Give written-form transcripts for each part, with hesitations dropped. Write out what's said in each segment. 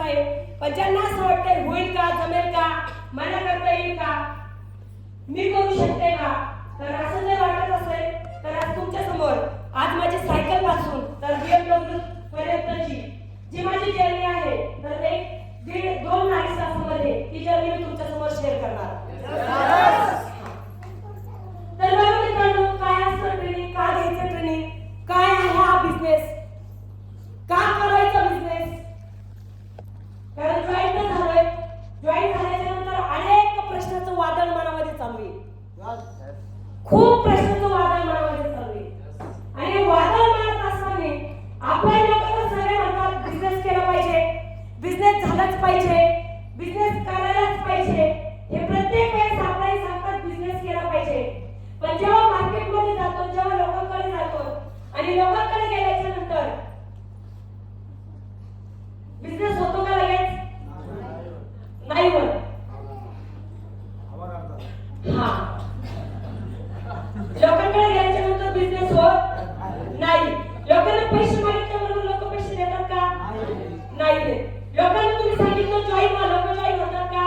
आहे, पण ज्यांना असं वाटतंय होईल का, जमेल का, मला करता येईल का, मी करू शकते का, तर असं जर वाटत असेल तर आज तुमच्या समोर आज माझी सायकल पासून तर BMW पर्यंतची जी माझी जर्नी आहे तर एक 2.5 तासामध्ये ती जर्नी मी तुमच्या समोर शेअर करणार. तर बघा मित्रांनो, काय असतं ट्रेनिंग, का घ्यायचं ट्रेनिंग, काय आहे हा बिझनेस, का करायचा बिझनेस. कारण जॉईन झालोय, जॉईन झाल्याच्या नंतर अनेक प्रश्नाचं वादळ मनामध्ये चालू आहे, खूप प्रश्नाचं वादळ मनामध्ये चालू आहे. आणि वादळ मनात असताना आपल्या लोकांना सगळे म्हणतात बिझनेस केला पाहिजे, बिझनेस झालाच पाहिजे, बिझनेस करायलाच पाहिजे. हे प्रत्येक वेळेस आपल्याला सांगतात बिझनेस केला पाहिजे. पण जेव्हा मार्केटमध्ये जातो, जेव्हा लोकांकडे जातो आणि लोकांकडे गेल्याच्या नंतर बिझनेस होतो का लगेच? नाही होत. हा, लोकांकडे गेल्याच्या नंतर बिझनेस होत नाही. लोकांना पैसे मागितल्याबरोबर लोक पैसे देतात का? नाही देत. लोकांना तुम्ही सांगितलं जॉईन व्हा, लोक जॉईन होतात का?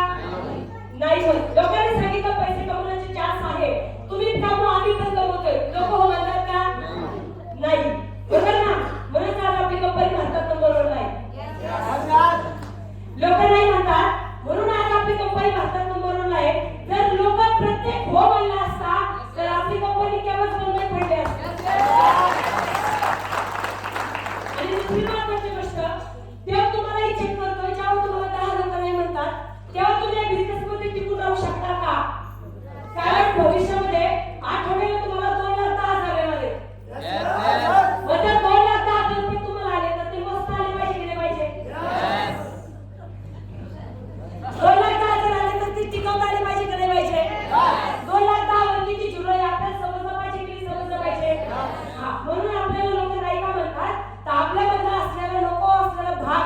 नाही होत. लोकांनी सांगितलं पैसे कमवण्याचे चान्स आहे, तुम्ही कमवा, आम्ही पण कमवतोय, लोक हो म्हणतात का? नाही. बरोबर ना? म्हणून आज आपली कंपनी भारतात नंबरवर आहे. लोक नाही म्हणतात म्हणून आज आपली कंपनी भारतात नंबरवर आहे. जर लोक प्रत्येक हो म्हणला असता तर आपली कंपनी केव्हाच बंद पडली असती. आणि दुसरी महत्त्वाची गोष्ट, तेव्हा तुम्हालाही चेक करतोय, जेव्हा तुम्हाला 10 लोक नाही म्हणतात तेव्हा तुम्ही या बिझनेस मध्ये टिकून राहू शकता का? कारण भविष्यामध्ये आठवड्याला तुम्हाला 2,10,000 येणार आहे. मग त्या 2,10,000 रुपये तुम्हाला आले तर ते मस्त आले पाहिजे की नाही पाहिजे? 2,10,000 आले तर ती टिकवता आली पाहिजे की नाही पाहिजे? 2,10,000 वर किती झिरो आहे आपल्याला समजलं पाहिजे की समजलं पाहिजे? म्हणून आपल्याला लोक नाही का म्हणतात, तर आपल्यामधला असलेला नको असलेला भाग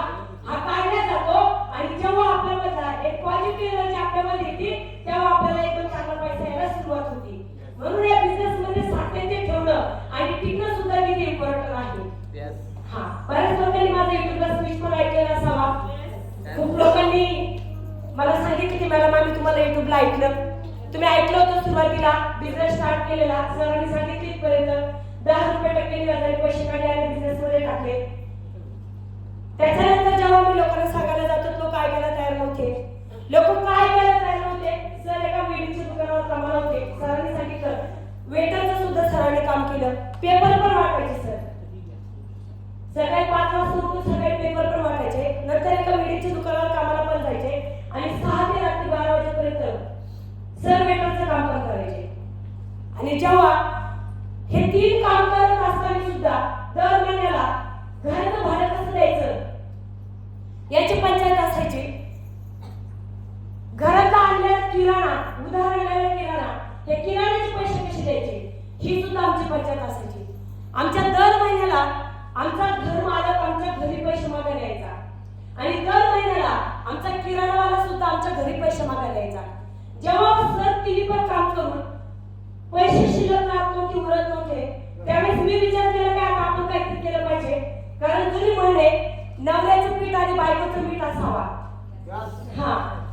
हा काढला जातो. आणि जेव्हा आपल्यामधला एक पॉझिटिव्ह एनर्जी आपल्यामध्ये येते तेव्हा आपल्याला एकदम चांगला पैसा यायला सुरुवात होती. म्हणून या बिझनेस मध्ये सातत्य ठेवणं आणि टिकणं सुद्धा किती इम्पॉर्टंट आहे. बऱ्याच लोकांनी माझं युट्यूबला स्पीच पण ऐकलेला असावा. खूप लोकांनी मला सांगितलं की मॅडम आम्ही तुम्हाला युट्यूबला ऐकलं, तुम्ही ऐकलं होतं सुरुवातीला बिझनेस स्टार्ट केलेला, सरांनी सांगितलं इथपर्यंत 10 रुपये टक्के व्याजाने पैसे काढले आणि बिझनेस मध्ये टाकले. त्याच्यानंतर जेव्हा मी लोकांना सांगायला जातो लोक ऐकायला तयार नव्हते. लोक काय ऐकायला तयार नव्हते? सर एका वेडिंगच्या दुकानावर कामाला होते, सरांनी सांगितलं वेटरचं सुद्धा सरांनी काम केलं, पेपर पण वाटायचे सर. सकाळी 5 वाजता उठून सकाळी पेपर पण वाटायचे, नंतर एका वेडिंगच्या दुकानावर कामाला पण जायचे आणि 6 ते रात्री 12 वाजेपर्यंत सर वेटरचं काम पण करायचे. आणि जेव्हा हे 3 काम करत असताना सुद्धा दर महिन्याला घराचं भाडं कसं द्यायचं याची पंचायत असायची. घरातला आणलेला किराणा, उधार आणलेला किराणा, हे किराण्याचे पैसे कसे द्यायचे ही सुद्धा आमची पंचायत असायची. आमच्या दर महिन्याला आमचा घर मालक आमच्या घरी पैसे मागायला यायचा आणि दर महिन्याला आमचा किराणावाला सुद्धा आमच्या घरी पैसे मागायला यायचा. जेव्हा सर टीव्हीवर काम करून पैसे शिल्लक राहत नव्हते, उरत नव्हते, त्यावेळेस मी विचार केला की आता आपण काहीतरी केलं पाहिजे. कारण जुनी म्हणे नवऱ्याचं पीठ आणि बायकोचं मीठ असावा.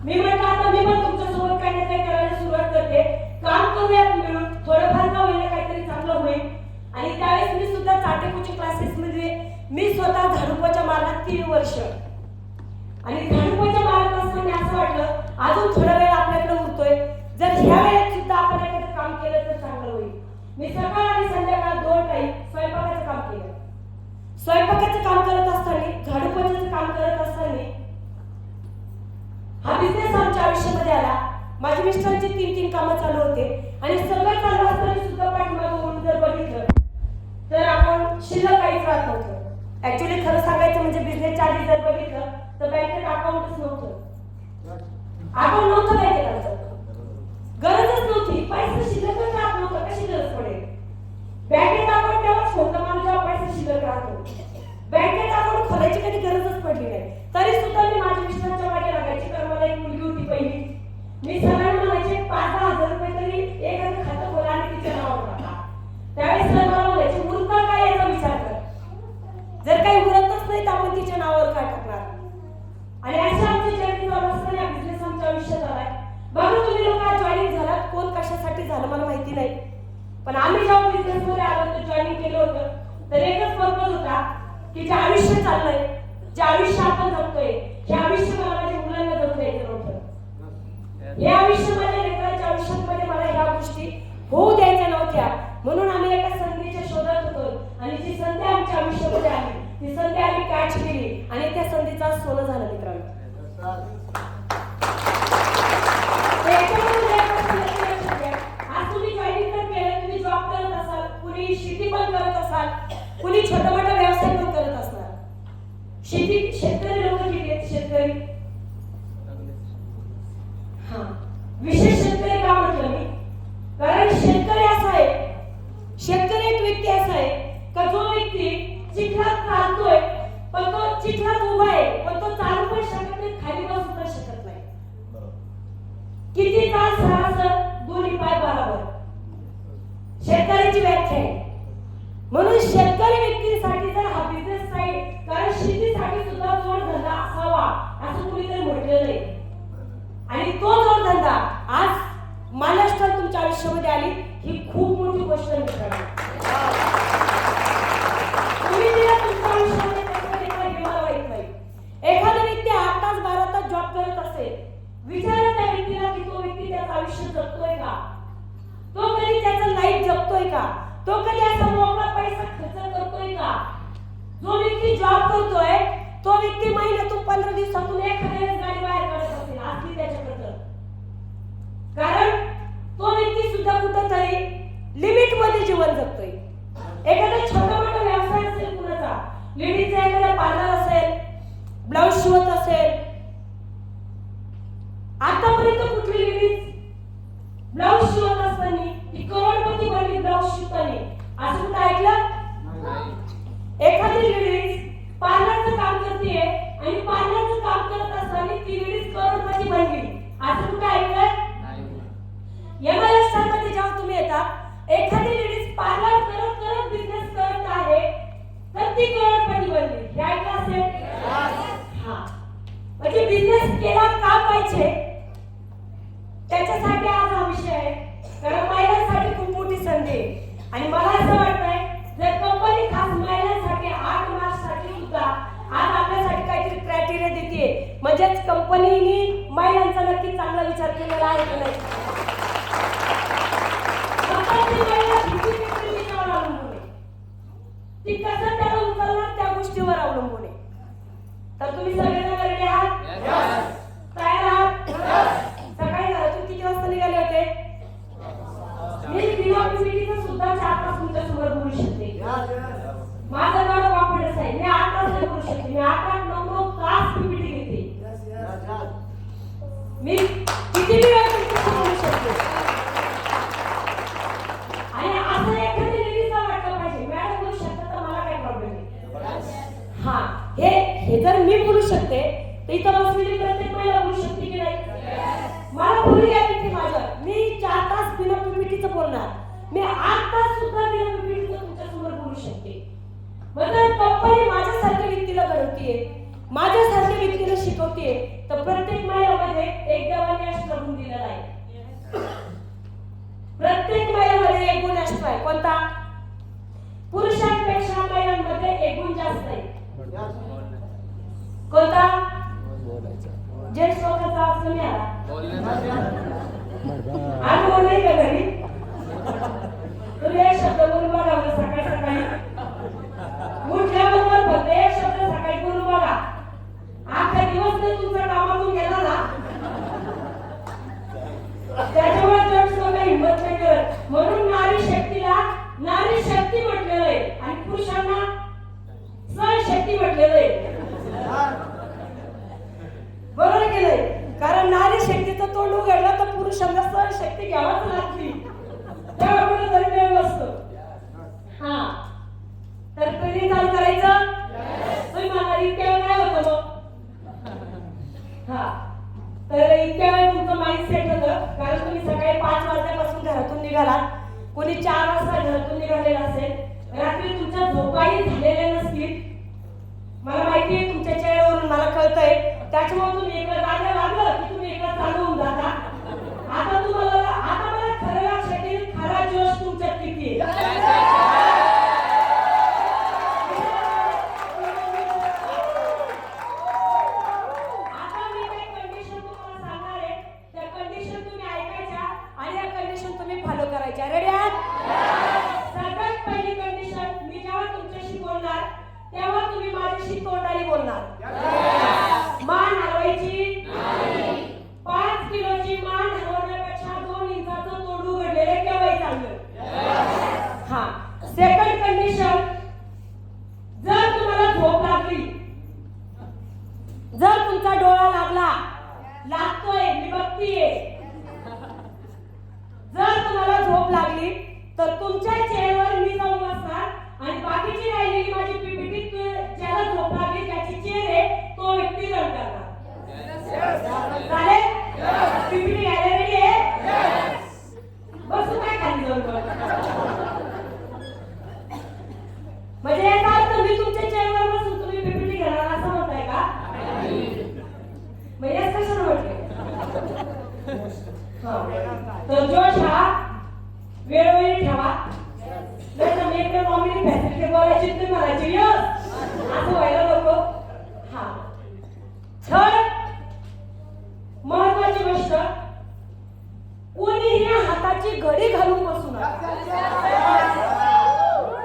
मी म्हटलं आता मी पण तुमच्यासोबत काही ना काही करायला सुरुवात करते, काम करूयात मिळून, थोडंफार का होईना काहीतरी चांगलं होईल. आणि त्यावेळेस मी सुद्धा चाटेकोची क्लासेस मध्ये मी स्वतः झाडूपोच्या मारण्यात 3 वर्ष. आणि झाडूपोच्या मारत असताना असं वाटलं अजून थोडा वेळ आपल्याकडे उरतोय, जर ह्या वेळेत सुद्धा आपण एखादं काम केलं तर चांगलं होईल. मी सकाळ आणि संध्याकाळ 2 टाइम स्वयंपाकाचं काम केलं. स्वयंपाकाचं काम करत असताना, झाडूपोच्याचं काम करत असताना हा बिझनेस आमच्या आयुष्यामध्ये आला. माझ्या मिस्टरांची 3 कामं चालू होते आणि सगळं चालू असताना सुद्धा पाठीमागं वळून जर बघितलं तर आपण शिल्लक काहीच राहत नव्हतं. ऍक्च्युली खरं सांगायचं म्हणजे बिझनेसच्या आधी जर बघितलं तर बँकेत अकाउंटच नव्हतं. अकाउंट नव्हतं बँकेत आमचं, गरजच नव्हती, पैसे शिल्लकच राहत नव्हतं, कशी गरज पडेल. बँकेत अकाउंट तेव्हाच होतं मला जेव्हा पैसे शिल्लक राहतो. बँकेत अकाउंट खोलायची कधी गरजच पडली नाही. तरी सुद्धा मी माझ्या मिस्टरांच्या मागे लागायची, कारण मला एक मुलगी होती पहिली. मी सगळ्यांना म्हणायचे 5-10 हजार रुपये तरी एखादं खातं खोला आणि तिच्या नावावर टाका. त्यावेळेस सर मला म्हणायचे उरता काय याचा विचार कर, जर काही उरतच नाही तर आपण तिच्या नावावर काय टाकणार. आणि पण आम्ही जेव्हा बिझनेस मध्ये आलो होतो, जॉईनिंग केलं होतं, तर एकच पर्पज होता की जे आयुष्य चाललंय, जे आयुष्य आपण जगतोय, हे आयुष्य मला माझ्या मुलांना जगू द्यायचं नव्हतं. हे आयुष्य माझ्या लेकरांच्या आयुष्यामध्ये मला ह्या गोष्टी होऊ द्यायच्या नव्हत्या. म्हणून आम्ही एका संधीच्या शोधात होतो आणि जी संधी आमच्या आयुष्यामध्ये आली, ती संधी आम्ही कॅच केली आणि त्या संधीचा सोनं झालं मित्रांनो. आज तुम्ही जॉईनिंग तर केलं, तुम्ही जॉब करत असाल, कुणी शेती पण करत असाल, कुणी छोटा मोठा व्यवसाय पण करत असणार. शेतकरी लोक किती आहेत? शेतकरी विशेष शेतकरी का म्हटलं मी? कारण शेतकरी असा आहे, शेतकरी एक व्यक्ती असा आहे का जो व्यक्ती चिखलात चालतोय, पण तो चिखलात उभा आहे, पण तो चालू पण शकत नाही, खाली पण सुद्धा शकत नाही. किती तास सरासर दोन्ही पाय बरोबर, शेतकऱ्याची व्याख्या आहे. म्हणून शेतकरी व्यक्तीसाठी जर हा बिझनेस साईड, कारण शेतीसाठी सुद्धा जोडधंदा असावा असं कुणीतरी म्हटलेलं आहे. आणि तो जोडधंदा आज महाराष्ट्रात तुमच्या आयुष्यामध्ये आली, ही खूप मोठी गोष्ट मित्रांनो. तुम्ही तिला तुमच्या आयुष्यामध्ये मला माहित नाही. एखादा व्यक्ती 8 तास 12 तास जॉब करत असेल, विचारा त्या व्यक्तीला की तो व्यक्ती त्याचं आयुष्य जगतोय का? तो कधी त्याचं लाईफ जगतोय का? तो कधी असा मोकळा पैसा खर्च करतोय का? जो व्यक्ती जॉब करतोय, तो व्यक्ती महिन्यातून 15 दिवसातून एखाद्या गाडी बाहेर काढत असेल असली त्याच्याकडे. कारण तो व्यक्ती सुद्धा कुठंतरी लिमिट मध्ये जीवन जगतोय. एखादा छोटा मोठा व्यवसाय असेल कुणाचा, लेडीजचा एखादा पार्लर असेल, ब्लाऊज शिवत असेल. आतापर्यंत कुठली लेडीज ब्लाऊज शिवत असताना ती करोडपती बनली ब्लाऊज शिवताना असं कुठं ऐकलं? एखादी लेडीज पार्लरचं काम करते आणि पार्लरचं काम करत असताना ती लेडीज करोडपती बनली असं कुठं ऐकलं? महाराष्ट्रामध्ये जेव्हा तुम्ही येता, एखादी लेडीज पार्लर करत करत बिझनेस करत आहे, तर ती करोडपती बनली, हे ऐकलं असेल? म्हणजे बिझनेस केला का पाहिजे त्याच्यासाठी आज हा विषय आहे. कारण महिलांसाठी खूप मोठी संधी आहे. आणि मला असं वाटतंय जर कंपनी खास महिलांसाठी 8 मार्चसाठी सुद्धा आज आपल्यासाठी काहीतरी क्रायटेरिया देते, म्हणजेच कंपनीने महिलांचा नक्की चांगला विचार केलेला आहे की नाही. ती कसं त्याला उचलणार त्या गोष्टीवर अवलंबून आहे. तर तुम्ही सगळेजण रेडी आहात? तयार आहात? सकाळी घरातून किती वाजता निघाले होते? मी बिना पीपीटीचं सुद्धा 4 तास तुमच्या समोर बोलू शकते. माझा एवढा कॉन्फिडन्स आहे. मी 8 तास बोलू शकते. मी 8-9 तास पीपीटी घेते. मी किती वेळ तुमच्याशी बोलू शकते. आणि असं एखादी लेडीजला वाटलं पाहिजे मॅडम बोलू शकतात तर मला काय प्रॉब्लेम आहे. हे जर मी बोलू शकते तर इथं बसलेली प्रत्येक महिला बोलू शकते की नाही? मला बोलू द्या तिथे माझं. मी 4 तास बिना पीपीटीचं बोलणार. मी 8 तास सुद्धा बिना पीपीटीचं तुमच्या समोर बोलू शकते. म्हणजे कंपनी माझ्यासारख्या व्यक्तीला घडवतीये, माझ्यासारख्या व्यक्तीला शिकवतीये, तर प्रत्येक महिलामध्ये एक देवाने असं गुण दिलेला आहे. प्रत्येक महिलामध्ये एक गुण असतो आहे. कोणता? पुरुषांपेक्षा महिलांमध्ये एक गुण जास्त आहे. कोणता? जे स्वतःचा असं नाही आला अनुभव नाही का घरी? तुम्ही एक शब्द बोलून बघा सकाळी सकाळी उठल्याबरोबर फक्त एक शब्द सकाळी बोलून बघा. अख्खा दिवस जर तुमचा कामातून गेला ना, त्याच्यामुळे जग स्वतः हिंमत नाही करत. म्हणून नारी शक्तीला नारी शक्ती म्हटलेलं आहे आणि पुरुषांना सहन शक्ती म्हटलेलं आहे. बरोबर केलंय? कारण नारी शक्तीचं तोंड उघडलं तर पुरुषांना सहन शक्ती घ्यावाच लागते. तेव्हा कुठे तरी वेळ नसतो. तर ट्रेनिंग चालू करायचं. तुम्ही मला इतक्या वेळ काय होतं मग? तर इतक्या वेळ तुमचं माइंड सेट होतं. कारण तुम्ही सकाळी 5 वाजल्यापासून घरातून निघालात, कोणी 4 वाजता घरातून निघालेला असेल, रात्री तुमच्या झोपाही झालेल्या नसतील. मला माहिती आहे तुमच्या चेहऱ्यावरून मला कळतंय. त्याच्यामुळे तुम्ही इकडे गाड्या लागलं की तुम्ही इकडे चालू होऊन जाता. आता मला खरं लक्षात येईल खरा जोश तुमच्यात किती जर तुमचा डोळा लागतोय, मी बघतीये, जर तुम्हाला झोप लागली तर तुमच्या चेअरवर मी जाऊन बसणार आणि बाकीची राहिलेली माझी पीपीटी ज्याला झोप लागली त्याची चेअर आहे तो व्यक्ती रन करणार. चालेल? पीपीटी घ्यायला रेडी आहे? बसू काय खाली जाऊन म्हणजे याचा अर्थ मी तुमच्या चेअरवर बसून तुम्ही पीपीटी घेणार असं म्हणताय का? म्हणजे कशाला म्हटले? तर जोश हा वेळोवेळी ठेवा. नाहीतर मी इकडे मम्मीने फॅसिलिटी बोलायची तुम्ही म्हणायची असं व्हायला नको. हा थर्ड महत्वाची गोष्ट, कोणीही हाताची घडी घालून बसू नका.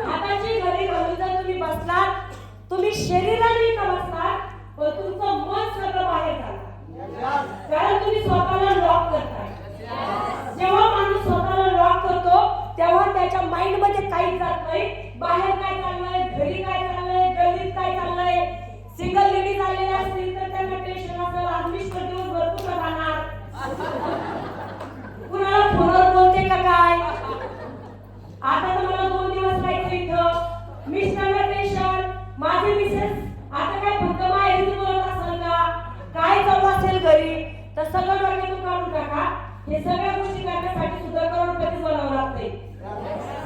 हाताची घडी घालून जर तुम्ही बसलात, तुम्ही शरीराने इथं बसलात पण तुमचं मन सगळं बाहेर जाणार. कारण तुम्ही स्वतःला लॉक करताय. जेव्हा माणूस स्वतःला लॉक करतो तेव्हा त्याच्या माइंड मध्ये काहीच जात नाही. बाहेर काय चाललंय, घरी काय चाललंय, गल्लीत काय चाललंय. सिंगल लेडीज आलेल्या असतील तर त्यांना टेन्शन असेल, आज मिस्टर दिवसभर कुठं राहणार, कुणाला फोनवर बोलते का काय, आता तर मला 2 दिवस राहायचं इथं, मिस्टरला टेन्शन, माझी मिसेस आता काय फक्त माहेरीच बोलत असेल का, काय चालू असेल घरी. तर सगळं डोक्यातून काढून टाका. हे सगळ्या गोष्टी करण्यासाठी सुद्धा करोडपती बनावं लागते.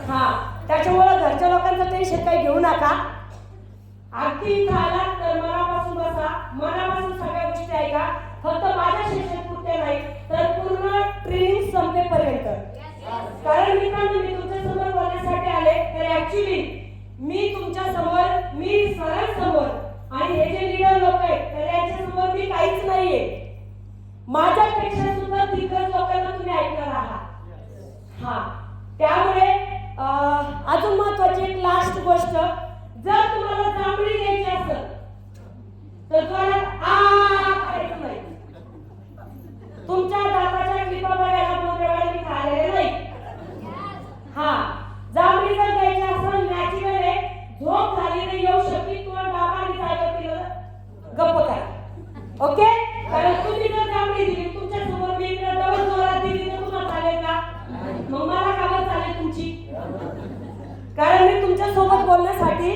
हा त्याच्यामुळे घरच्या लोकांचं टेन्शन काही घेऊ नका. अगदी इथं आला तर मनापासून बसा, मनापासून सगळ्या गोष्टी ऐका. फक्त माझ्या सेशन पुरते नाही तर पूर्ण ट्रेनिंग संपेपर्यंत. कारण मित्रांनो, मी तुमच्या समोर बोलण्यासाठी आले तर ऍक्च्युली मी तुमच्या समोर, मी सरांसमोर आणि हे जे लीडर लोक आहेत तर यांच्या समोर मी काहीच नाहीये. माझ्यापेक्षा सुद्धा दिग्गज लोकांना तुम्ही ऐकणार आहात. हा त्यामुळे अजून महत्वाची एक लास्ट गोष्ट, जर तुम्हाला जांभळी द्यायची असेल तर जोरात आ करायचं नाही. तुमच्या दाताच्या क्लिपा बघायला 2 वेळा मी खाल्लेले नाही. हा जांभळी जर द्यायची असेल नॅचरल आहे, झोप झाली नाही येऊ शकते, तुला डाबा आणि जागेवर गप्प करा. ओके? कारण तुम्ही जर जांभळी दिली तुमच्या समोर मी इकडे डबल जोरात दिली तर तुम्हाला चालेल का? मग मला कावर चालेल तुमची? कारण मी तुमच्या सोबत बोलण्यासाठी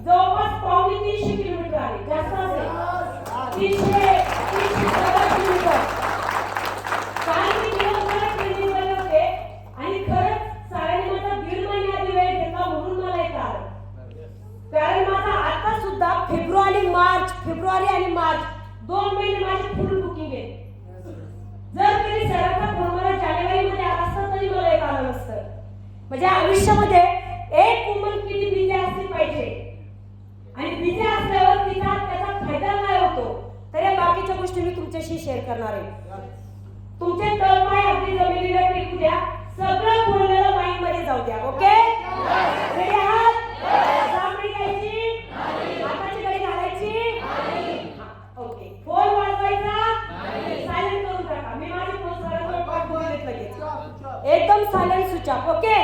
जवळपास 350 किलोमीटर आहे, जास्त असेल 300 किलोमीटर. कारण मी दिवसभर ट्रेनिंग मध्ये होते आणि खरंच सरांनी माझा 1.5 महिने आधी वेळ घेतला म्हणून मला येत आलं. कारण माझा आता सुद्धा फेब्रुवारी आणि मार्च 2 महिने माझी फुल बुकिंग आहे. जर तरी सरांचा फोन मला जानेवारी मध्ये आला असता तरी मला एक आलं नसतं. म्हणजे आयुष्यामध्ये एक वुमन किती बिझी असली पाहिजे आणि बिझी असल्यावर त्याचा फायदा काय होतो तर या बाकीच्या गोष्टी मी तुमच्याशी शेअर करणार आहे. तुमचे तळपाय अगदी जमिनीला टेकू द्या, सगळं बोललेलं माइंड मध्ये जाऊ द्या. ओके? रेडी आहात? जांभळी घ्यायची, हाताची घडी घालायची. ओके. फोन वाजवायचा, सायलेंट करून टाका. मी माझी फोन सरांवर पाठ बोलत लगेच एकदम सायलेंट स्विच ऑफ. ओके?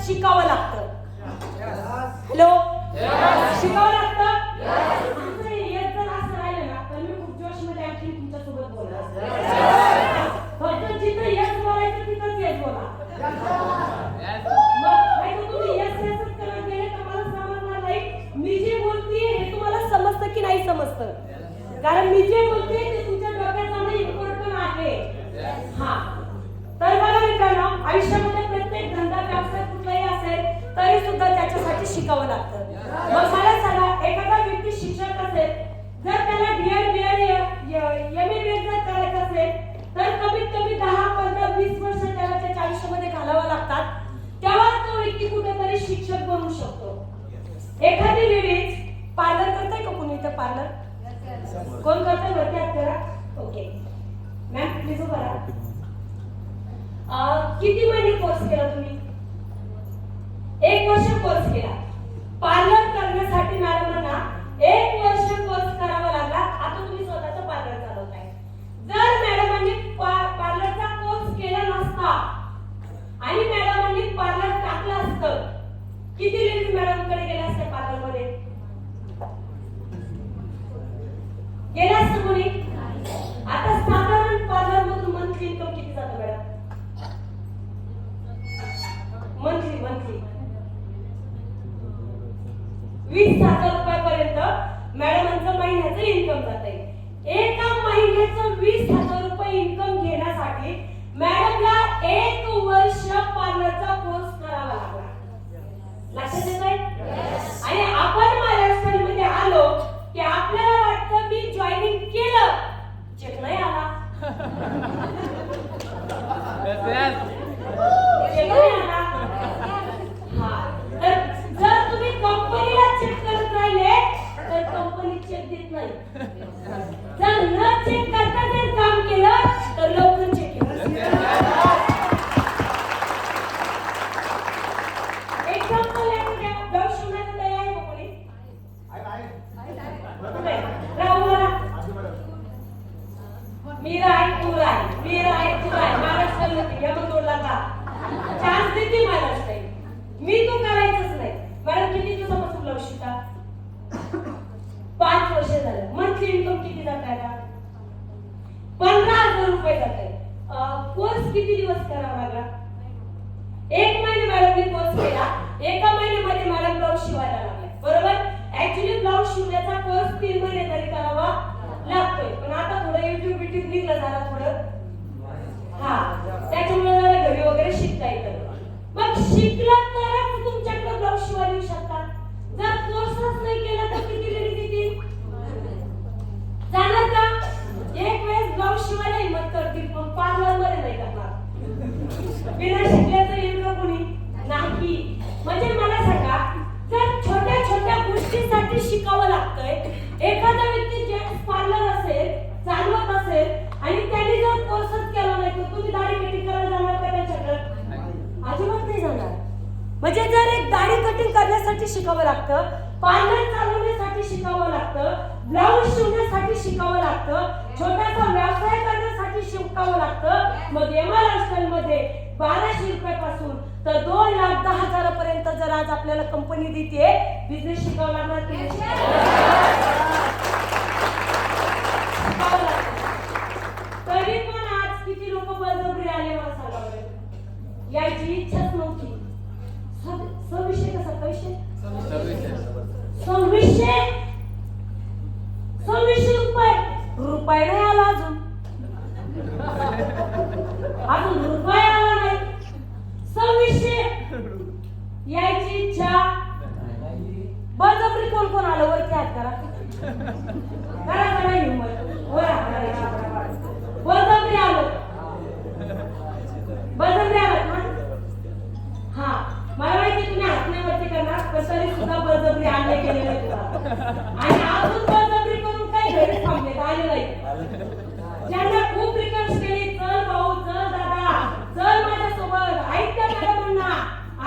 शिकावं लागतं. हॅलो, शिकावं लागतं. येत जर असं राहिलं ना तर मी खूप जोशमध्ये आणखी तुमच्या सोबत बोलणार. फक्त जिथं यस बोलायचं तिथंच येस बोला. मग तुम्ही यस यसच करत गेले तर मला समजणार नाही मी जे बोलतेय हे तुम्हाला समजतं की नाही समजतं. कारण मी जे बोलते ते तुमच्या डोक्यात जाणं इम्पॉर्टंट आहे. हा तर बघा मित्रांनो, आयुष्यामध्ये प्रत्येक धंदा व्यवसाय कुठलाही शिकावं लागतं. मग मला सांगा, एखादा व्यक्ती शिक्षक असेल, जर त्याला डीएड एमए जर करायचं असेल तर कमीत कमी 10, 15, 20 वर्ष त्याला त्याच्या आयुष्यामध्ये घालावं लागतात. तेव्हा तो व्यक्ती कुठेतरी शिक्षक बनू शकतो. एखादी लेडीज पार्लर करते का कोणी इथं पार्लर? कोण करते वरती हात करा. ओके मॅम प्लीज उभा राहा. किती महिने कोर्स केला तुम्ही? 1 वर्ष कोर्स केला. पार्लर करण्यासाठी मॅडमांना 1 वर्ष कोर्स करावा लागला. आता तुम्ही स्वतःचा पार्लर चालवताय. जर मॅडमांनी पार्लरचा कोर्स केला नसता आणि मॅडमांनी पार्लर टाकलं असतं, किती लेडीज मॅडमकडे गेल्या असत्या पार्लर मध्ये? गेल्या असतं कोणी? आता साधारण पार्लर मधून मंथली इन्कम किती जातं मॅडम? मंथली 20,000 रुपयापर्यंत मॅडमांचं महिन्याचं इन्कम जातंय. एका महिन्याचं 20,000 रुपये इन्कम घेण्यासाठी मॅडमला 1 वर्ष पार्लरचा कोर्स करावा लागला. लक्षात येतंय? आणि आपण महाराष्ट्र मध्ये आलो की आपल्याला वाटतं मी जॉईनिंग केलं, चेक नाही आला. जर तुम्ही कंपनीला चेक करत राहिले तर कंपनी चेक देत नाही. जर न चेक करता जर काम केलं तर लवकर चेक एक्झाम्पल आहे. ब्लाउज शिवण्याचं तयार आहे का कोणी? मी राय तू राय, मी राय तू राय. महाराष्ट्रामध्ये या तोडला का चान्स देते महाराष्ट्र. मी तो करायचंच नाही. मॅडम किती दिवसापासून ब्लाउज शिकता? 5 वर्ष झालं. मंथली इन्कम किती जात आहे का? 15,000 रुपये जात आहे. कोर्स किती दिवस करावा लागला? 1 महिने मॅडमने कोर्स केला. एका महिन्यामध्ये मॅडम ब्लाउज शिवायला लागले. बरोबर? ऍक्च्युली ब्लाउज शिवण्याचा कोर्स 3 महिने तरी करावा लागतोय. पण आता थोडं युट्यूब निघलं जरा थोडं, त्याच्यामुळे जरा घरी वगैरे शिकता येतं. मग शिकलं तरच तुमच्याकडे ब्लाउज शिवायला येऊ शकतात. जर कोर्सच नाही केला तर किती लेडीज येतील? जाणार का? एक वेळेस ब्लाउज शिवायला हिम्मत करतील पण पार्लर मध्ये नाही करणार. बिना शिकल्याचं येईल का कोणी? नाही. म्हणजे मला सांगा, जर छोट्या छोट्या गोष्टींसाठी शिकावं लागतंय. एखादा व्यक्ती जेंट्स पार्लर असेल, चालवत असेल आणि त्यांनी जर कोर्सच केला नाही तर तुम्ही दाढी कटिंग करायला जाणार का त्यांच्याकडे? अजिबात नाही जाणार. म्हणजे जर एक दाढी कटिंग करण्यासाठी शिकावं लागतं, पार्लर चालवण्यासाठी शिकावं लागतं, ब्लाऊज शिवण्यासाठी शिकावं लागतं, छोटासा व्यवसाय करण्यासाठी शिकावं लागतं. मग एमआर मध्ये 1200 रुपयापासून तर 2,10,000 पर्यंत जर आज आपल्याला कंपनी देते, बिझनेस शिकावं लागणार की तरी पण आज किती लोक बळजबरी आले मला सांगा बरं. याची इच्छाच नव्हती. 2600 का 2700 रुपये नाही आला अजून रुपये आला नाही. 2600 यायची इच्छा. बळजबरी कोण कोण आलं वरती हात करा. करा हिंमत. बळजबरी आलो ना. मला माहिती तुम्ही हातण्यावरती करणार पण तरी सुद्धा बळजबरी आणले गेलेले आणि अजून बळजबरी करून काही घरी थांबले आले नाही. ज्यांना खूप रिक्वेस्ट केली, चल भाऊ, चल दादा, चल माझ्यासोबत, ऐक त्या मॅडमांना,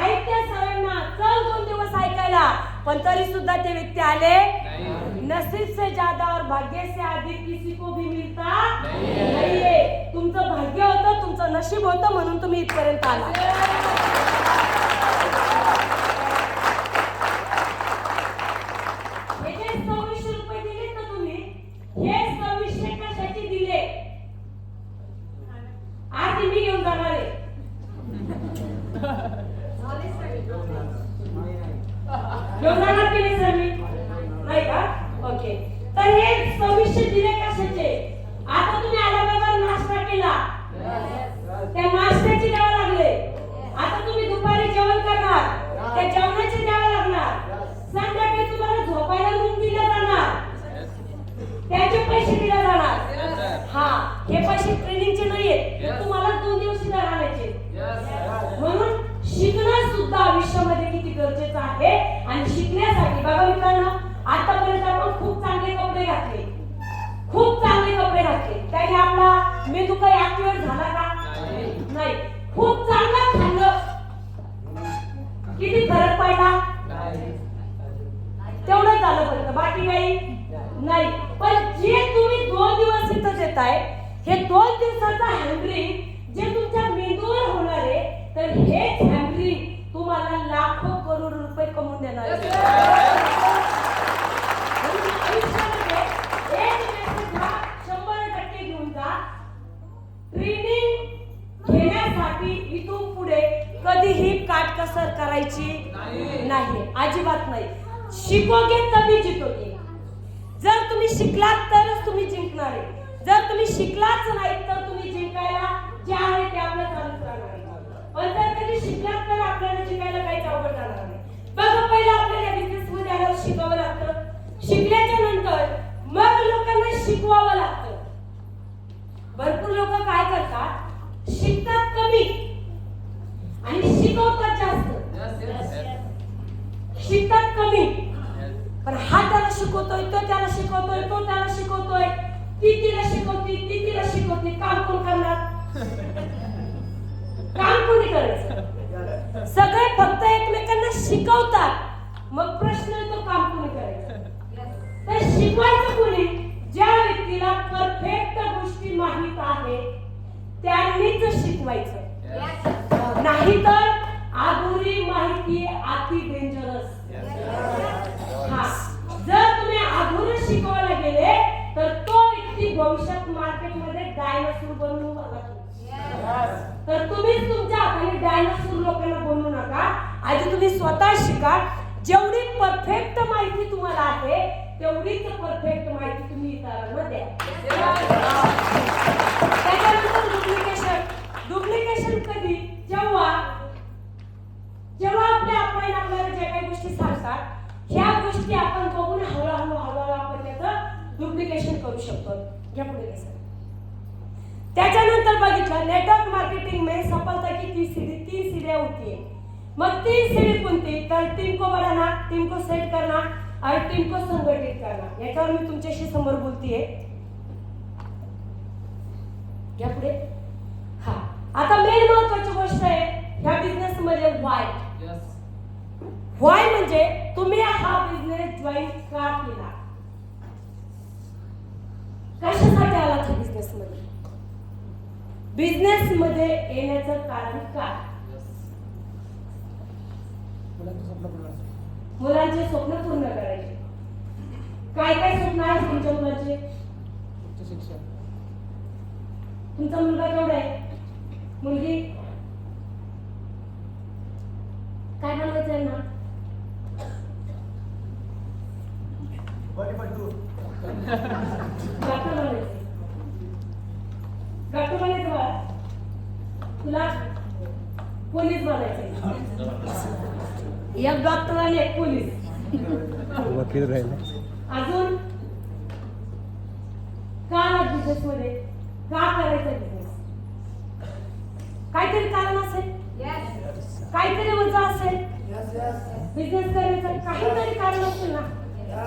ऐक त्या सरांना, चल 2 दिवस ऐकायला, पण तरी सुद्धा ते व्यक्ती आले. नसीब से ज्यादा और भाग्य से अधिक किसी को भी मिलता नहीं है. तुमचं भाग्य होतं, तुमचं नशीब होतं म्हणून तुम्ही इथपर्यंत आला. हे जे 2600 रुपये दिले ना तुम्ही, हे 2600 कशाचे दिले? आज मी घेऊन जाणार आहे. घेऊन जाणार की नाही सर? मी नाही का? ओके. तर हे 2600 दिले कशाचे? आता तुम्ही आल्याबरोबर नाश्ता केला, त्या नाश्त्याची द्यावं लागले. आता तुम्ही दुपारी जेवण करणार, त्या जेवणाची द्यावं लागणार. आतापर्यंत आपण खूप चांगले कपडे घातले, खूप चांगले कपडे घातले, त्याने आपला मेंदू काही ऍक्टिव्हेट झाला का? नाही. खूप चांगलं खाल्लं, किती फरक पडला? तेवढं झालं फक्त, बाकी काही नाही. पण जे तुम्ही 2 दिवस इथं देताय, हे 2 दिवसाचा हॅम्बरिंग जे तुमच्या मेंदूवर होणार आहे, तर हेच हॅम्बरिंग तुम्हाला लाखो करोड रुपये कमवून देणार आहे. आयुष्यामध्ये एक मेसेज हा 100% घेऊन जा. ट्रेनिंग घेण्यासाठी इथून पुढे कधीही काटकसर करायची नाही, अजिबात नाही. शिकोगे तभी जितोगे. जर तुम्ही शिकलात तरच तुम्ही जिंकणार आहे. जर तुम्ही शिकलाच नाही तर तुम्ही जिंकायला जे आहे ते आपलं चालूच राहणार आहे. पण जर कधी शिकलात तर आपल्याला जिंकायला काहीच अवघड जाणार नाही. बघा, पहिलं आपल्याला बिझनेस मध्ये आल्यावर शिकावं लागतं. शिकल्याच्या नंतर मग लोकांना शिकवावं लागतं. भरपूर लोक काय करतात, शिकतात कमी आणि शिकवतात जास्त. शिकतात कमी, पण हा त्याला शिकवतोय, तो त्याला शिकवतोय, तो त्याला शिकवतोय, ती तिला शिकवते, ती तिला शिकवते. काम कोण करणार? काम कोणी करायचं? सगळे फक्त एकमेकांना शिकवतात. मग प्रश्न येतो, काम कोणी करायचं? तर शिकवायचं कोणी? ज्या व्यक्तीला परफेक्ट गोष्टी माहित आहे त्यांनीच शिकवायचं. नाही तर अधुरी माहिती अति डेंजरस. जर तुम्ही अधुरं शिकवायला गेले तर तो व्यक्ती भविष्यात मार्केटमध्ये डायनासोर बनवून बघतो. तर तुम्हीच तुमच्या हाताने डायनासोर लोकांना बनवू नका. आधी तुम्ही स्वतः शिका. जेवढी परफेक्ट माहिती तुम्हाला आहे तेवढीच परफेक्ट माहिती तुम्ही इतरांना द्या. त्याच्यानंतर डुप्लिकेशन कधी? जेव्हा आपल्या आपल्याला ज्या काही गोष्टी सांगतात ह्या गोष्टी आपण बघून हळूहळू आपण त्याचं डुप्लिकेशन करू शकतो. या पुढे कसं? त्याच्यानंतर बघितलं, नेटवर्क मार्केटिंग में सफलता की 3 सीढ़ियां होती है. मग 3 सीढ़ी कोणती? तर टीम को बढ़ाना, टीम को सेट करना और टीम को संघटित करना. याच्यावर मी तुमच्याशी समोर बोलतीये. या पुढे. हा, आता मेन महत्त्वाची गोष्ट आहे ह्या बिझनेस मध्ये वाय. वाय म्हणजे तुम्ही हा बिझनेस जॉईन का केला? कशासाठी आलात या बिझनेस मध्ये? बिझनेस मध्ये येण्याचं कारण काय? मुलांचे स्वप्न पूर्ण करायचे. काय काय स्वप्न आहेत तुमच्या मुलांचे? शिक्षण. तुमचा मुलगा केवढा आहे? मुलगी काय बनवायचं आहे ना? डॉक्टर बनायचं. डॉक्टर बनायचं बा. तुला पोलीस बनायचं. एक डॉक्टर आणि एक पोलीस. वकील राहिला. अजून का बिझनेस मध्ये का करायचं? बिझनेस काहीतरी कारण असेल, काहीतरी वजह असेल. बिझनेस करायचं काहीतरी कारण असेल ना.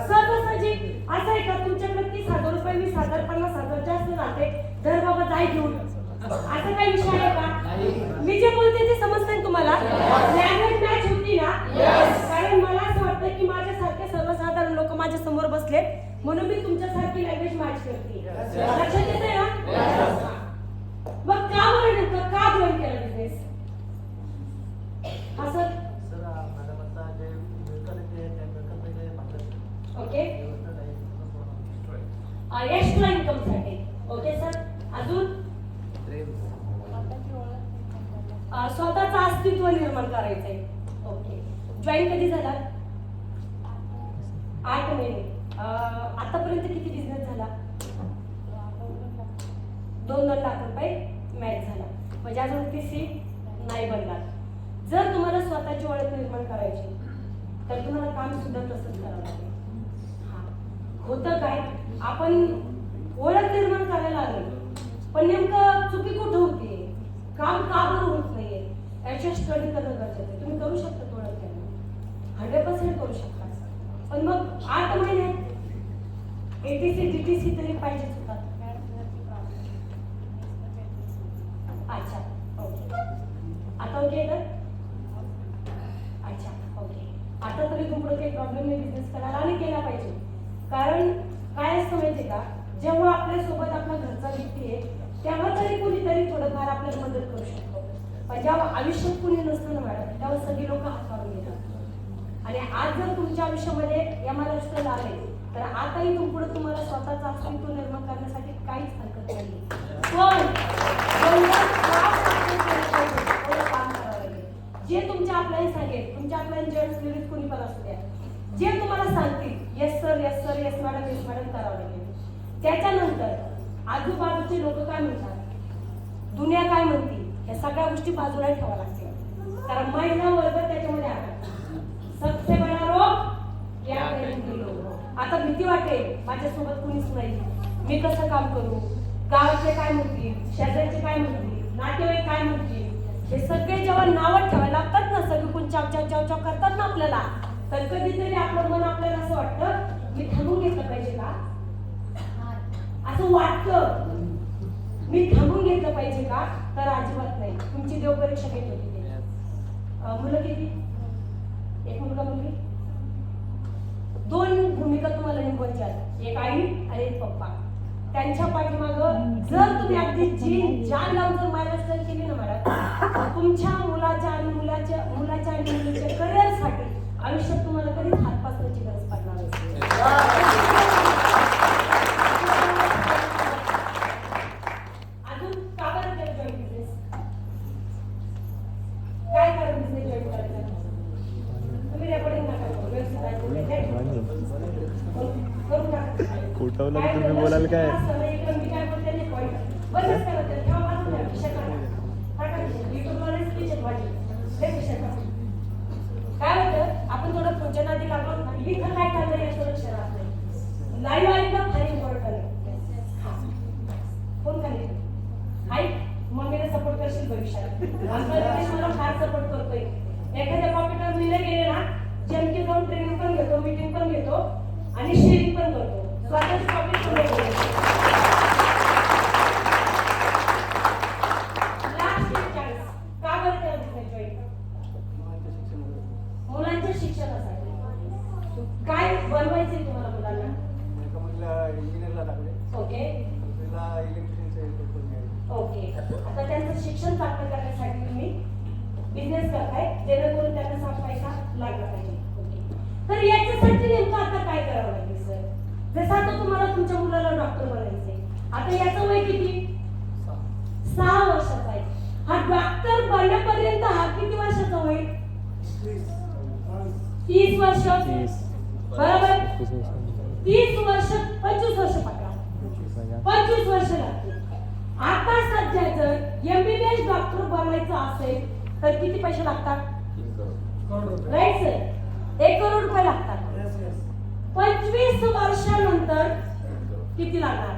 सहजासहजी असं आहे का तुमच्याकडे 30,000 रुपये 20,000 50,000 जास्त जाते, धर बाबा जाय घेऊन, असं काही विषय आहे का? मी जे बोलते ते समजतंय तुम्हाला? लँग्वेज मॅच होती ना? कारण मला असं वाटतं की माझ्यासारखे सर्वसाधारण लोक माझ्या समोर बसले म्हणून मी तुमच्यासारखी लँग्वेज मॅच करते. लक्षात येतंय ना? मग का बरं नेमकं का जॉईन केला बिझनेस? असं ओके, एक्स्ट्रा इन्कम साठी. Okay sir. अजून स्वतःचं अस्तित्व निर्माण करायचंय. ओके. जॉईन कधी झाला? 8 महिने. आतापर्यंत किती बिझनेस झाला? 2-2 लाख रुपये मॅच झाला. म्हणजे अजून PC नाही बनला. जर तुम्हाला स्वतःची ओळख निर्माण करायची तर तुम्हाला काम सुद्धा तसंच करावं लागेल. होतं काय, आपण ओळख निर्माण करायला आलो पण नेमकं चुकी कुठं होतीये, काम का बरं होत नाहीये याची स्टडी करणं गरजेचं आहे. तुम्ही करू शकता ओळख करणं, 100% करू शकता. पण मग 8 महिन्यात एटीसी डीटीसी तरी पाहिजेच होता. अच्छा ओके. आता ओके आहे तर अच्छा ओके. आता तरी तुमकडे काही प्रॉब्लेम नाही बिझनेस करायला आणि केला पाहिजे. कारण काय असतं माहिती का, जेव्हा आपल्यासोबत आपला घरचा व्यक्ती आहे तेव्हा तरी कोणीतरी थोडंफार आपल्याला मदत करू शकतो. पण जेव्हा आयुष्यात कोणी नसतं ना मॅडम, तेव्हा सगळी लोक हात मारून घेतात. आणि आज जर तुमच्या आयुष्यामध्ये या महाराष्ट्राला आले तर आताही तुमपुढे तुम्हाला स्वतःचा अस्तित्व निर्माण करण्यासाठी काहीच हरकत नाही. पण काम करावं लागेल. जे तुमच्या आपल्याला सांगेल, तुमच्या आपल्याला जेंट्स लेडीज कोणी पण असू द्या, जे तुम्हाला सांगतील yes sir yes sir yes madam yes madam करावं लागेल. त्याच्यानंतर आजूबाजूचे लोक काय म्हणतात, दुनिया काय म्हणते, या सगळ्या गोष्टी बाजूला ठेवाव्या लागतील. कारण महिला वर्ग त्याच्यामध्ये आला. सबसे बडा रोग या लोक. आता भीती वाटेल, माझ्यासोबत कुणीच नाही, मी कसं काम करू, गावातले काय म्हणतील, शेजारचे काय म्हणतील, नातेवाईक काय म्हणतील, हे सगळे जेव्हा नावं ठेवायला लागतात ना, सगळे कोण चाव चाव चाव चाव करतात ना आपल्याला, तर कधीतरी आपलं मन आपल्याला असं वाटतं मी थांबून घेतलं पाहिजे का, असं वाटतं मी थांबून घेतलं पाहिजे का. तर अजिबात नाही. तुमची देवपरीक्षा घेत होती ते. मुलं किती, एक मुलगा मुलगी, दोन भूमिका तुम्हाला निभवायच्या, एक आई आणि एक पप्पा. त्यांच्या पाठीमागं जर तुम्ही अगदी जी जान लावून जर मार्गदर्शन केली ना मॅडम, तुमच्या मुलाच्या आणि मुलीच्या करिअरसाठी आयुष्यात तुम्हाला कधीच हात पासण्याची गरज पडणार नाही. अजून का बरं केलं जॉईन बिझनेस, काय कारण बिझनेस जॉईन करायचा. तुम्ही रेकॉर्डिंग नका करू, व्यवस्थित करू नका. खोटवलं तर तुम्ही बोलाल काय. काय होतं, आपण थोडं पुढच्या नादी लागलो ना, इथं काय चाललंय याचं लक्ष राहत नाही. लाईव्ह ऐकणं फार इम्पॉर्टंट आहे. फोन खाली ऐक, मम्मीला सपोर्ट करशील भविष्यात. मला फार सपोर्ट करतोय. एखाद्या कॉम्प्युटर मी गेले ना, जेमकी जाऊन ट्रेनिंग पण घेतो, मीटिंग पण घेतो आणि शेअरिंग पण करतो. स्वतःच टॉपिक पण घेतो. लास्ट चान्स का बरं केलं बिझनेस जॉईन. मुलांच्या शिक्षणासाठी काय बनवायचंय तुम्हाला मुलांना. Okay okay. आता त्यांचं शिक्षण चांगलं करण्यासाठी तुम्ही बिझनेस करताय, जेणेकरून त्यांना 7 पैसा लागला पाहिजे. ओके. तर याच्यासाठी नेमकं आता काय करावं लागेल सर. जसं आता तुम्हाला तुमच्या मुलाला डॉक्टर बनायचंय, आता याचं वय किती, 6 वर्षाचा आहे. हा डॉक्टर बनण्यापर्यंत हा किती वर्षाचा होईल, 30 वर्ष बरोबर. 30 वर्ष 25 वर्ष पकडा, 25 वर्ष लागतील. आता सध्या जर एमबीबीएस डॉक्टर बनायचं असेल तर किती पैसे लागतात, राईट सर, 1 करोड रुपये लागतात. 25 वर्षानंतर किती लागणार,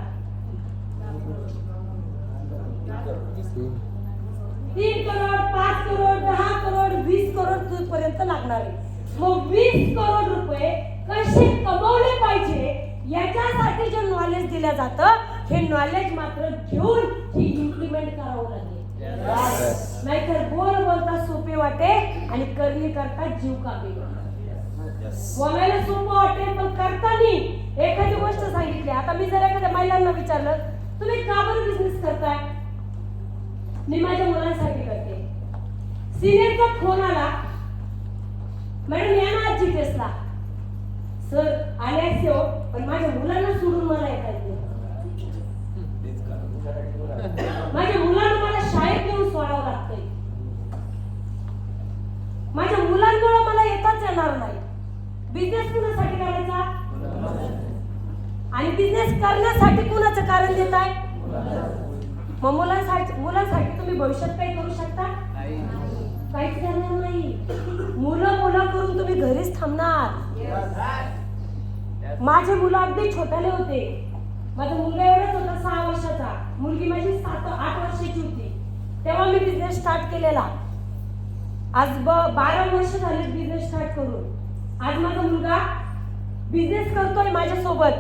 3 करोड, 5 करोड, 10 करोड, 20 करोड पर्यंत लागणार आहे. मग 20 करोड रुपये कसे कमवले पाहिजे याच्यासाठी जे नॉलेज दिलं जातं, हे नॉलेज मात्र घेऊन ही इम्प्लिमेंट करावं लागेल. नाहीतर बोल बोलता सोपे वाटे आणि करणे करता जीव कापे. बोलायला सोपं वाटेल पण करताना एखादी गोष्ट सांगितली. आता मी जर एखाद्या महिलांना विचारलं तुम्ही का बरं बिझनेस करताय, मी माझ्या मुलांसाठी करते. सिनियरचा फोन आला, मॅडम या ना आजची टेस्टला. सर आल्याच हो, पण माझ्या मुलांना सोडून मला येता येत नाही. माझ्या मुलांना मला शाळेत येऊन सोडावं लागतंय. माझ्या मुलांमुळे मला येताच येणार नाही. बिझनेस कुणासाठी करायचा आणि बिझनेस करण्यासाठी कुणाचं कारण देत आहे. मग मुलांसाठी तुम्ही भविष्यात काही करू शकता, काहीच करणार नाही. मुलं करून तुम्ही घरीच थांबणार. माझे मुलं अगदी छोट्याले होते. माझा मुलगा एवढाच होता 6 वर्षाचा, मुलगी माझी 7-8 वर्षाची होती तेव्हा मी बिझनेस स्टार्ट केलेला. आज 12 वर्ष झाले बिझनेस स्टार्ट करून. आज माझा मुलगा बिझनेस करतोय माझ्या सोबत.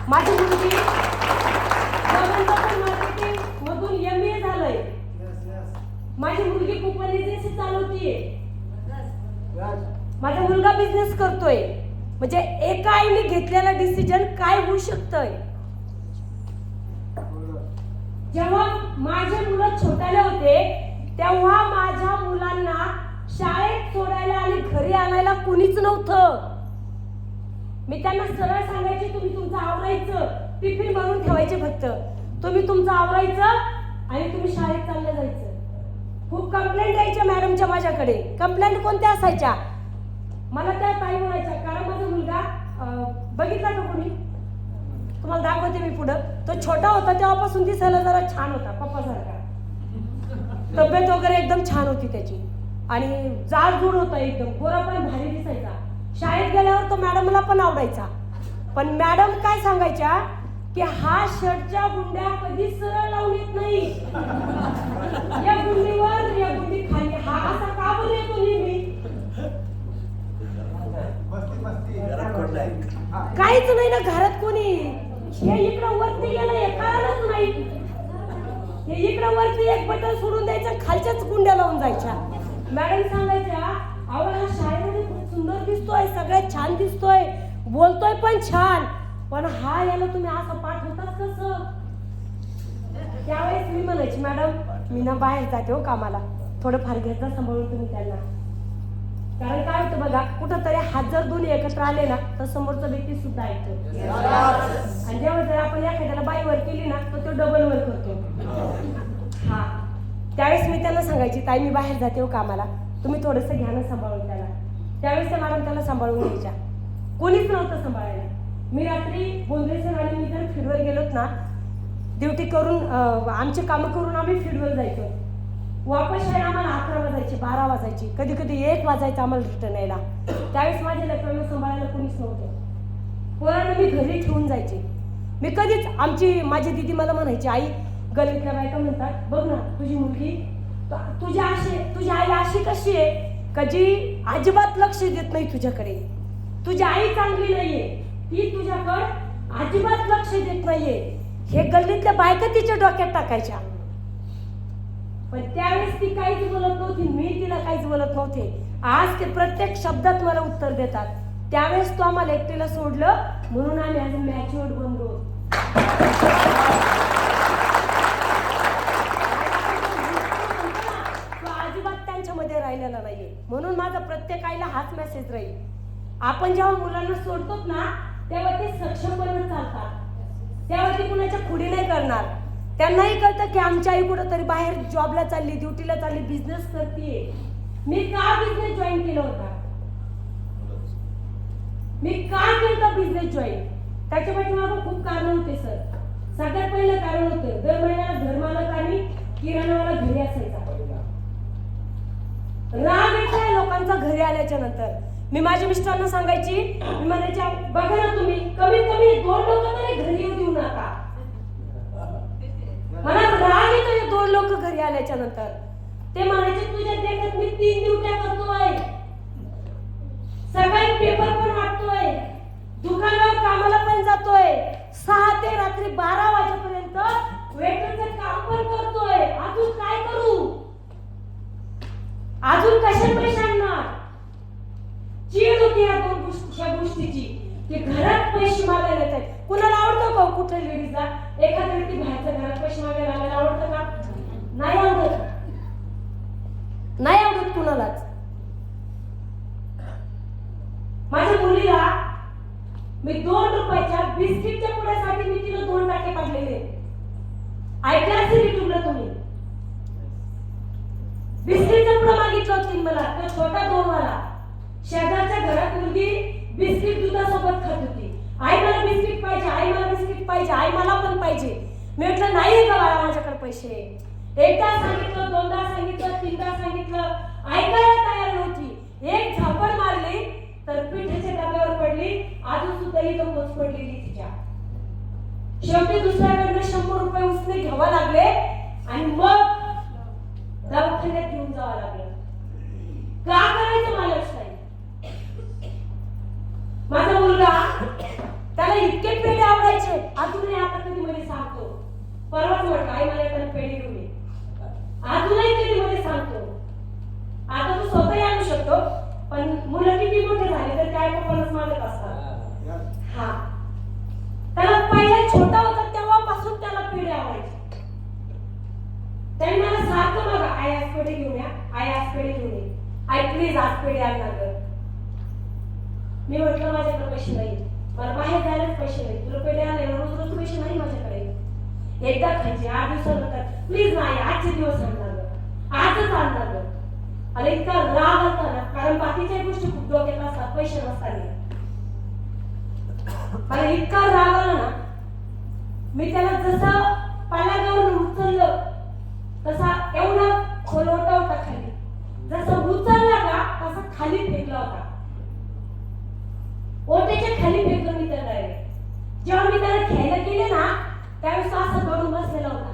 माझी मुलगी मार्केटिंग मधून MA झालंय. माझी मुलगी कुपन एजन्सी चालवतीये. माझा मुलगा बिझनेस करतोय. म्हणजे एका आईने घेतलेला डिसिजन काय होऊ शकतंय. जेव्हा माझे मुलं छोट्याले होते तेव्हा माझ्या मुलांना शाळेत सोडायला आणि घरी आणायला कुणीच नव्हतं. मी त्यांना सरळ सांगायचे, तुम्ही तुमचं आवरायचं, टिफिन भरून ठेवायचे, फक्त तुम्ही तुमचं आवरायचं आणि तुम्ही शाळेत चाललं जायचं. खूप कंप्लेंट यायच्या मॅडमच्या माझ्याकडे. कंप्लेंट कोणत्या असायच्या, मला त्या ताई म्हणायच्या, कारण माझा मुलगा बघितला का कोणी, तुम्हाला दाखवते मी पुढं. तो छोटा होता तेव्हापासून दिसायला जरा छान होता, पप्पासारखा. तब्येत वगैरे एकदम छान होती त्याची आणि जाडजूड होता, एकदम गोरा पण भारी दिसायचा. शाळेत गेल्यावर तो मॅडमला पण आवडायचा. पण मॅडम काय सांगायच्या की हा शर्टच्या गुंड्या कधी सरळ लावून येत नाही, या गुंडीवर या गुंडी खाली, हा असा का बरं येतो नेहमी. काहीच नाही ना घरात कोणी. हे इकडं वरती गेलं हे कळालंच नाही. हे इकडं वरती एक बटन सोडून द्यायचं, खालच्याच गुंड्या लावून जायच्या. मॅडम सांगायच्या, अहो हा शाळेमध्ये खूप सुंदर दिसतोय, सगळ्यात छान दिसतोय, बोलतोय पण छान, पण हा याला तुम्ही असं पाठवतात कसं. त्यावेळेस मी म्हणायची, मॅडम मी ना बाहेर जाते हो कामाला, थोडंफार घेता सांभाळून तुम्ही त्यांना. कारण काय होतं बघा, कुठं तरी हात जर दोन्ही एकत्र आले ना तर समोरचा व्यक्ती सुद्धा ऐकतो. आणि जेव्हा जर आपण एखाद्याला बाईवर केली ना तर तो डबल वर करतो. हा, त्यावेळेस मी त्यांना सांगायची, ताई मी बाहेर जाते हो कामाला, तुम्ही थोडंसं घ्या ना सांभाळून त्याला. त्यावेळेस त्या मॅडम त्याला सांभाळून घ्यायच्या. कोणीच नव्हतं सांभाळायला. मी रात्री बोंद्रेसर आणि मी जर फील्डवर गेलोत ना, ड्युटी करून आमचे कामं करून आम्ही फील्डवर जायचो. वापस यायला आम्हाला 11 वाजायचे, 12 वाजायचे, कधी कधी 1 वाजायचं आम्हाला रिटर्न यायला. त्यावेळेस माझ्या लेकरांना सांभाळायला कोणीच नव्हतं. पोरांना मी घरी ठेवून जायचे. मी कधीच, माझी दीदी मला म्हणायची, आई गल्लीतल्या बायका म्हणतात, बघ ना तुझी मुलगी, तुझी आई अशी कशी आहे का जी अजिबात लक्ष देत नाही तुझ्याकडे. तुझी आई चांगली नाहीये, ती तुझ्याकडे अजिबात लक्ष देत नाहीये. हे गल्लीतल्या बायका तिच्या डोक्यात टाकायच्या. पण त्यावेळेस ती काहीच बोलत नव्हती, मी तिला काहीच बोलत नव्हते. आज ते प्रत्येक शब्दात मला उत्तर देतात. त्यावेळेस तो आम्हाला एकटीला सोडलं म्हणून आम्ही आज मॅच्युअर्ड बनलो. तो अजिबात त्यांच्यामध्ये राहिलेला नाहीये. म्हणून माझा प्रत्येक आईला हाच मेसेज राहील, आपण जेव्हा मुलांना सोडतो ना तेव्हा ते सक्षमपणे चालतात, तेव्हा ती कुणाच्या खुडी नाही करणार. त्यांनाही कळतं की आमची आई कुठंतरी बाहेर जॉबला चालली, ड्युटीला चालली, बिझनेस करतीये. मी का बिझनेस जॉईन केला होता, मी का केला बिझनेस जॉईन, त्याच्या पाठीमागे खूप कारण होते सर. सगळ्यात पहिलं कारण होतं, दर महिन्याला घरमालक आणि किराणावाला घरी असायचा. राग येतोय लोकांचा घरी आल्याच्या नंतर. मी माझ्या मिस्टरांना सांगायची, मी म्हणायच्या, बघा ना तुम्ही कमीत कमी 2 लोक तरी घरी येऊ देऊ नका. मला राग येतो 2 लोक घरी आल्याच्या नंतर. ते म्हणायचे, तुझ्या देखत मी 3 ड्युट्या करतोय, सकाळी पेपर पण वाटतोय, दुकानावर कामाला पण जातोय, 6 ते रात्री 12 वाजेपर्यंत वेटरचं काम पण करतोय, अजून काय करू, अजून कशा पैसे आणणार. चीड होती या गोष्टीची की घरात पैसे मागायला येतात. कुणाला आवडतं का कुठे लेडीजला एखाद्या व्यक्ती बाहेरच्या घरात पैसे मागायला आलेला आवडतं का, नाही आवडत, नाही आवडत कुणालाच. माझ्या मुलीला मी 2 रुपयाच्या बिस्किटच्या पुड्यासाठी मी तिला 2 टाके पाडलेले. ऐकलं असेल युट्यूबला तुम्ही, बिस्किटचा पुडा मागितला होती मला, तो छोटा 2 वाला. शेजारच्या घरात मुलगी बिस्किट दुधासोबत खात होती. आई मला बिस्किट पाहिजे, आई मला बिस्किट पाहिजे, आई मला पण पाहिजे. मी म्हटलं नाही का बाळा माझ्याकडे पैसे. एकदा सांगितलं, 2दा सांगितलं, 3दा सांगितलं, ऐकायला तयार नव्हती. एक झापड मारली तर पिठाच्या डब्यावर पडली, अजून सुद्धा इथं पोच पडलेली तिच्या. शेवटी दुसऱ्याकडनं 100 रुपये उसने घ्यावा लागले आणि मग दवाखान्यात घेऊन जावं लागलं. का करायचं मला नाही. माझा मुलगा अजूनही आता कधी मध्ये सांगतो. परवाच म्हटलं आई मला पण पेढे घेऊन ये. अजूनही कधी मध्ये सांगतो. आता तू स्वतःही आणू शकतो, पण मुलं किती मोठे झाले तर काय पप्पालाच मागत असतात. हा, त्याला पहिला छोटा होता तेव्हापासून त्याला पेढे आवडायचे. त्याने मला सारखं बघा, आई आज पेढे घेऊन या, आई आज पेढे घेऊन ये, आई प्लीज आज पेढे आण ना गं. मी म्हटलं माझ्याकडे पैसे नाही, मला बाहेर जायलाच पैसे नाही, तुला पेढे आणायला रोज रोज पैसे नाही माझ्याकडे. एकदा खायचे 8 दिवसानंतर, प्लीज नाही आजचे दिवस आणणार गं, आजच आणणार गं. आणि इतका राग होता ना, कारण बाकीच्या गोष्टी खूप डोक्यात असतात, पैसे नसताना. मला इतका राग आला ना, मी त्याला जसं पाल्यागावरून उचललं तसा एवढा खोलवटा होता खाली, जसं उचलला का तसा खाली फेकला होता. ओट्याच्या खाली फेकलं मी त्याला. जेव्हा मी त्याला घ्यायला गेले ना त्यावेळेस असं गडून बसलेला होता.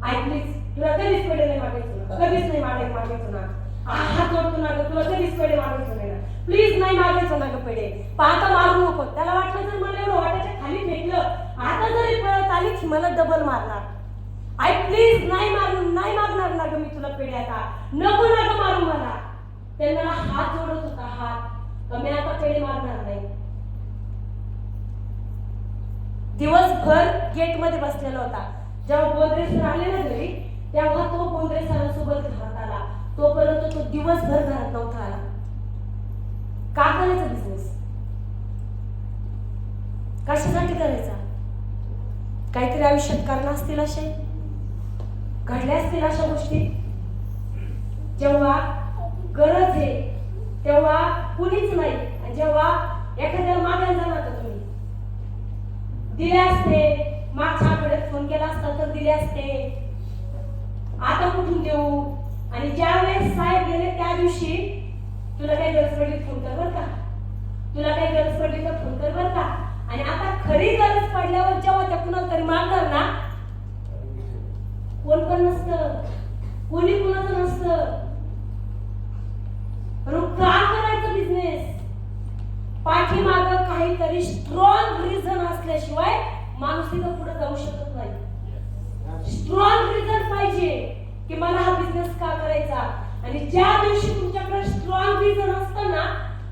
आई प्लीज, तुला कधीच पेढे नाही मागायचं ना, कधीच नाही मागायचं ना, हात जोडतो ना गं, तुला कधीच पेढे मागायचं नाही ना, प्लीज नाही मागायचं ना गं पेढे, पाहता मारू नको. त्याला वाटलं जर मला एवढं ओट्याच्या खाली फेकलं, आता जरी पळत आली की मला डबल मारणार. आई प्लीज नाही मागणार ना गं मी तुला पेढे, आता नको ना गं मारू मला. त्याने मला हात जोडत होता, हात, मी आता पेढे मारणार नाही. दिवसभर गेट मध्ये बसलेला होता. जेव्हा बोंद्रे सर आले ना घरी, तेव्हा तो बोंद्रे सरांसोबत घरात आला. तोपर्यंत तो दिवसभर घरात नव्हता आला. का करायचा बिझनेस? कशासाठी करायचा? काहीतरी आयुष्यात कारण असतील, असे घडल्या असतील अशा गोष्टी. जेव्हा गरज आहे तेव्हा कुणीच नाही, आणि जेव्हा एखाद्याला मागायला जाणार तर तुम्ही दिले असते. मागच्या आठवड्यात फोन केला असता तर दिले असते. आता कुठून देऊ? आणि ज्या वेळेस साहेब गेले त्या दिवशी तुला काही गरज पडली फोन कर बर का, तुला काही गरज पडली तर फोन कर बर का. आणि आता खरी गरज पडल्यावर जेव्हा त्या कुणाला तरी मागणार ना, कोण पण नसतं, कोणी कुणाचं नसतं. का करायचं बिझनेस? पाठीमाग काहीतरी स्ट्रॉंग रिझन असल्याशिवाय माणूस तिथं पुढे जाऊ शकत नाही. स्ट्रॉंग रिझन पाहिजे की मला हा बिझनेस का करायचा. आणि ज्या दिवशी तुमच्याकडे स्ट्रॉंग रिझन असतं ना,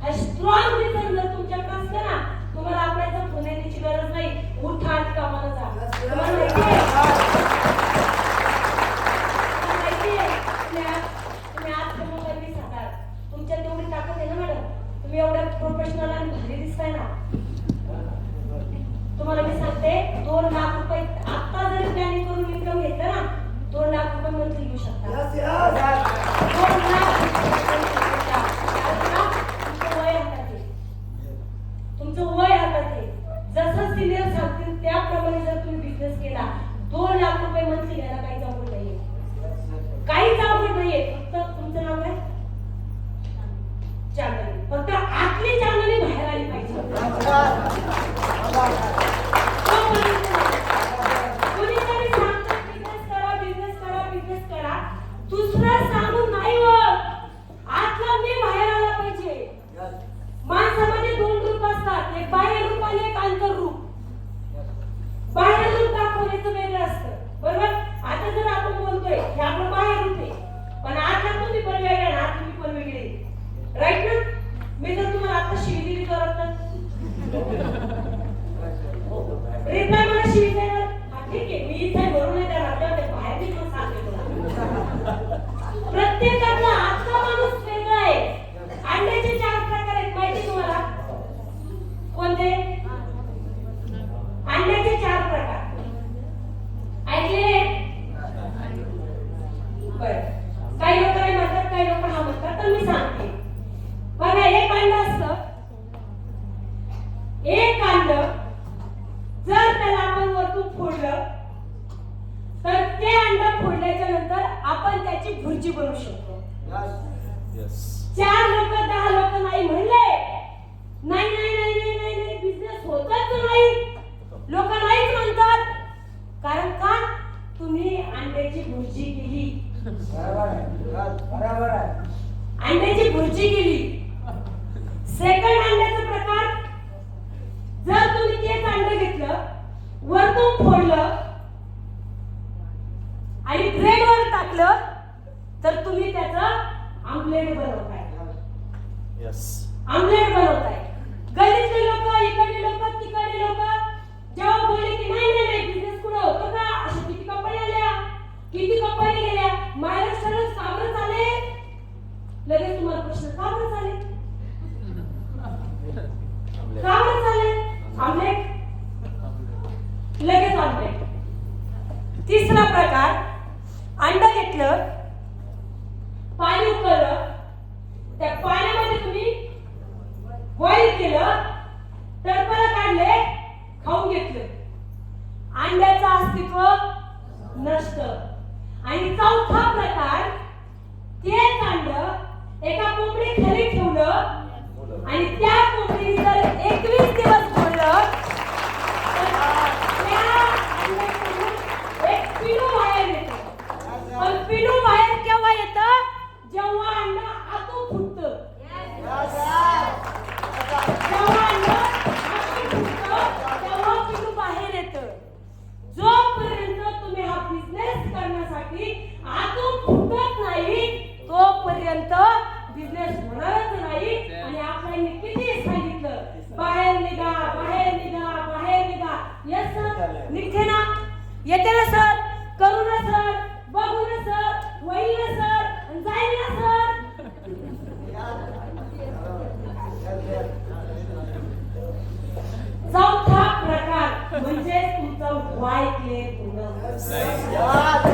हा स्ट्रॉंग रिझन जर तुमच्याकडे असतं ना, तुम्हाला आपल्याला फोन येण्याची गरज नाही. उठा आणि कामाला जा. तुम्हाला माहितीये तुम्ही आज कमवता 20,000, तुमच्यात तेवढी ताकद आहे ना मॅडम, तुम्ही एवढ्या प्रोफेशनल आणि भारी दिसताय ना. तुम्हाला मी सांगते 2 लाख रुपये आता जरी प्लॅनिंग करून इन्कम घेतलं ना, 2 लाख रुपये मंथली घेऊ शकता. 2 लाख तुमचं वय हातात आहे. जसं सिनियर सांगतील त्याप्रमाणे जर तुम्ही बिझनेस केला, 2 लाख रुपये मंथली घ्यायला काहीच अवघड नाहीये, काहीच अवघड नाहीये. फक्त तुमचं नाव काय? चांदणी. फक्त आतली चांदणी बाहेर आली पाहिजे. कोणीतरी सांगतं बिझनेस करा, दुसरं सांगून नाही होत. आतला मी बाहेर आला पाहिजे. माणसामध्ये 2 रूप असतात, एक बाह्य रूप आणि एक आंतर रूप. बाह्य रूप दाखवण्याचं वेगळं असतं, बरोबर. आता जर आपण बोलतोय हे आपलं बाह्य रूप आहे, पण आतला तुम्ही पण वेगळे ना, तुम्ही पण वेगळे, राईट ना. मी जर तुम्हाला आता शिवी दिली करत ना, रिप्लाय मला शिवी देणार, ठीक आहे मी इथे भरून नाही देणार, बाहेर मी पण सांगते तुला. प्रत्येकाचा आतला माणूस वेगळा आहे. अंड्याचे 4 प्रकार आहेत, माहिती तुम्हाला कोणते? अंड्याचे 4 प्रकार ऐकले? बरं, काही लोक काय म्हणतात, काही लोक हा म्हणतात, तर मी सांगते. बघा, एक अंड असतं, एक अंड जर त्याला आपण वरतून फोडलं तर ते अंड फोडल्याच्या नंतर आपण त्याची भुर्जी बनवू शकतो. 4 लोक 10 लोक नाही म्हणले, नाही बिझनेस होतच नाही, लोक नाहीच म्हणतात. कारण का? तुम्ही अंड्याची भुर्जी केली, अंड्याची भुर्जी केली. सेकंड अंड्याचा प्रकार, जर तुम्ही तेच अंड घेतलं वरतून फोडलं आणि ब्रेडवर टाकलं तर तुम्ही त्याचं आमलेट बनवताय. यस. आमलेट बनवताय. गल्लीतले लोक, इकडले लोक, तिकडले लोक जेव्हा बोलले की नाही नाही नाही बिझनेस कुठं होतं का, अशा किती कंपनी आल्या, किती कंपनी गेल्या, महाराष्ट्रालाच का बरं चाले, लगेच तुम्हाला प्रश्न का बरं चाले, का बरं चाले, आमलेट, लगेच आमलेट. तिसरा प्रकार, अंड घेतलं, पाणी उकळलं, त्या पाण्यामध्ये तुम्ही बॉईल केलं, टरफल काढले, खाऊन घेतलं, अंड्याचं अस्तित्व नष्ट. आणि चौथा प्रकार, तेच अंड एका कोंबडीखाली ठेवलं आणि त्या कोंबडीने जर 21 दिवस फोडलं तर त्या अंड्यातून एक पिलू बाहेर येतं. पण पिलू बाहेर केव्हा येतं, जेव्हा अंड आतून फुटतं. जेव्हा अंड आतून फुटतं तेव्हा पिलू बाहेर येतं. जोपर्यंत तुम्ही हा बिझनेस करण्यासाठी आतून फुटत नाही तोपर्यंत बिझनेस होणारच नाही. आणि आपल्याला किती सांगितलं बाहेर निघा, बाहेर निघा, बाहेर निघा. यस सर, निघते ना, येते ना सर, करू ना सर, बघू ना सर, होईल ना सर, जाईल ना सर. चौथा प्रकार म्हणजे तुमचा वाय क्लिअर होणं.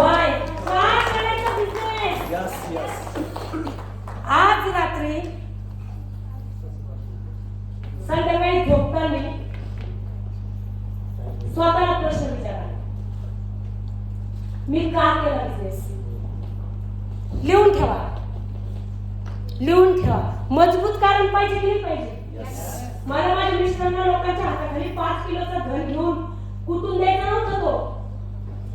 वाय काय करायचं बिझनेस. Yes yes. आज रात्री संध्याकाळी झोपताना स्वतःला प्रश्न विचारा, मी का केला बिझनेस. लिहून ठेवा, लिहून ठेवा. मजबूत कारण पाहिजे की नाही पाहिजे. मला माझ्या मिस्टरांना लोकांच्या हाताखाली 5 किलोचा धन घेऊन कुठून द्यायचा नव्हता तो.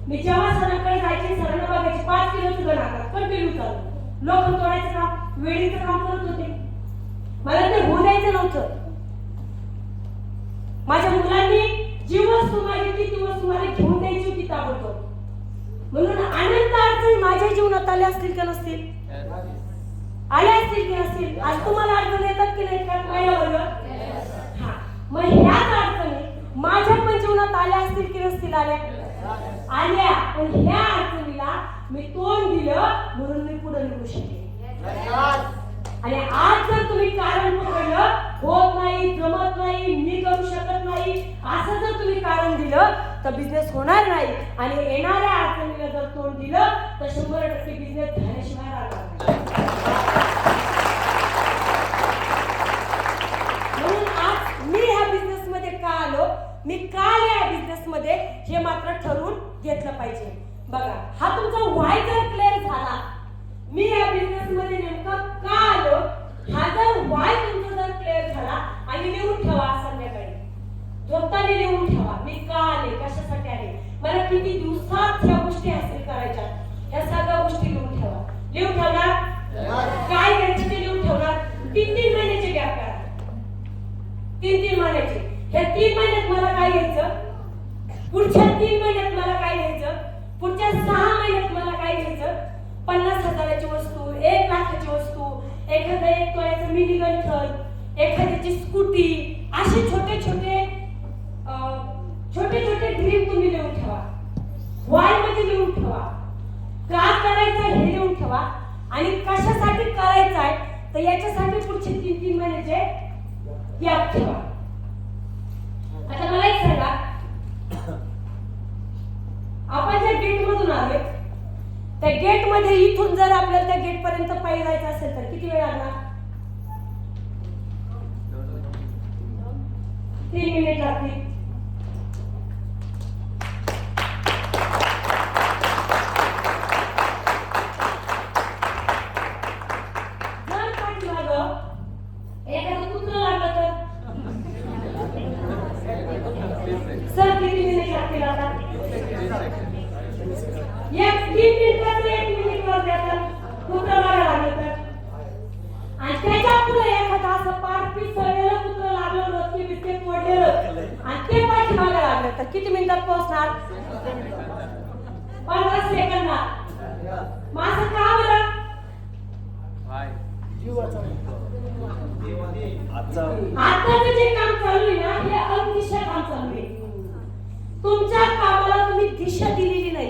मी जेव्हा सरांकडे जायचे, सरांना बघायचे 5 किलोचं धन हातात कंटिन्यू चालू, लोक तोडायचं काम, वेळीचं काम करत होते. मला ते होऊ द्यायचं नव्हतं. माझ्या मुलांनी जी वस्तू मागितली ती वस्तू मला घेऊन द्यायची होती ताबडतोब. म्हणून अनंत अडचणी माझ्या जीवनात आल्या असतील का नसतील, आल्या असतील की नसतील. आज तुम्हाला अडचण येतात की नाही का माझ्याबरोबर. हा, मग ह्याच अडचणी माझ्या पण जीवनात आल्या असतील की नसतील, आल्या आल्या. पण ह्या अडचणीला मी तोंड दिलं म्हणून मी पुढे निघू शकले. आणि आज जर तुम्ही कारण पकडलं, होत नाही, जमत नाही, मी करू शकत नाही, असं जर तुम्ही कारण दिलं तर बिझनेस होणार नाही. आणि येणाऱ्या अडचणीला जर तोंड दिलं तर 100% बिझनेस झाल्याशिवाय राहणार नाही. म्हणून आज मी ह्या बिझनेस मध्ये का आलो, मी का या बिझनेस मध्ये, हे मात्र ठरवून घेतलं पाहिजे. बघा, हा तुमचा व्हाय जर क्लिअर झाला, मी या बिझनेस मध्ये नेमकं का आलो, हा जर व्हाय तुमचा जर क्लिअर झाला, आणि लिहून ठेवा, संध्याकाळी झोपताना लिहून ठेवा, मी का आले, कशासाठी आले, मला किती दिवसात ह्या गोष्टी हासिल करायच्या, ह्या सगळ्या गोष्टी लिहून ठेवा. लिहून ठेवणार, काय घ्यायचं ते लिहून ठेवणार. 3-3 महिन्याचे गॅप करा, 3-3 महिन्याचे. ह्या 3 महिन्यात मला काय घ्यायचं, पुढच्या 3 महिन्यात मला काय घ्यायचं, पुढच्या 6 महिन्यात मला काय घ्यायचं. 50,000ची वस्तू, 1 लाखाची वस्तू, एखादा 1 तोळ्याचं मिनी गंठन, एखाद्याची स्कूटी, असे छोटे छोटे ड्रीम तुम्ही लिहून ठेवा. वाय मध्ये लिहून ठेवा, का करायचं हे लिहून ठेवा, आणि कशासाठी करायचं आहे तर याच्यासाठी पुढचे 3-3 महिन्याचे गॅप ठेवा. आता मला एक सांगा, आपण ज्या गेट मधून आलोय त्या गेट मध्ये इथून जर आपल्याला त्या गेट पर्यंत पायी जायचं असेल तर किती वेळ लागणार. 3 मिनिट लागतील. जर पाठीमागं एखादं कुत्रं लागलं तर सर किती मिनिट लागतील. आता 3 मिनिटाचं 1 मिनिट वर जातात कुत्रं मारायला लागलं तर. आणि त्याच्या पुढे एखादा असं पार पिसळलेलं कुत्रं लागलं, रस्ते बिस्ते तोडलेलं, आणि तर किती मिनिटात पोहोचणार? 15 सेकंदात. मग असं का बरं? आताचं जे काम चालू आहे ना, हे अनिश्चित काम चालू आहे. तुमच्या कामाला तुम्ही दिशा दिलेली नाही.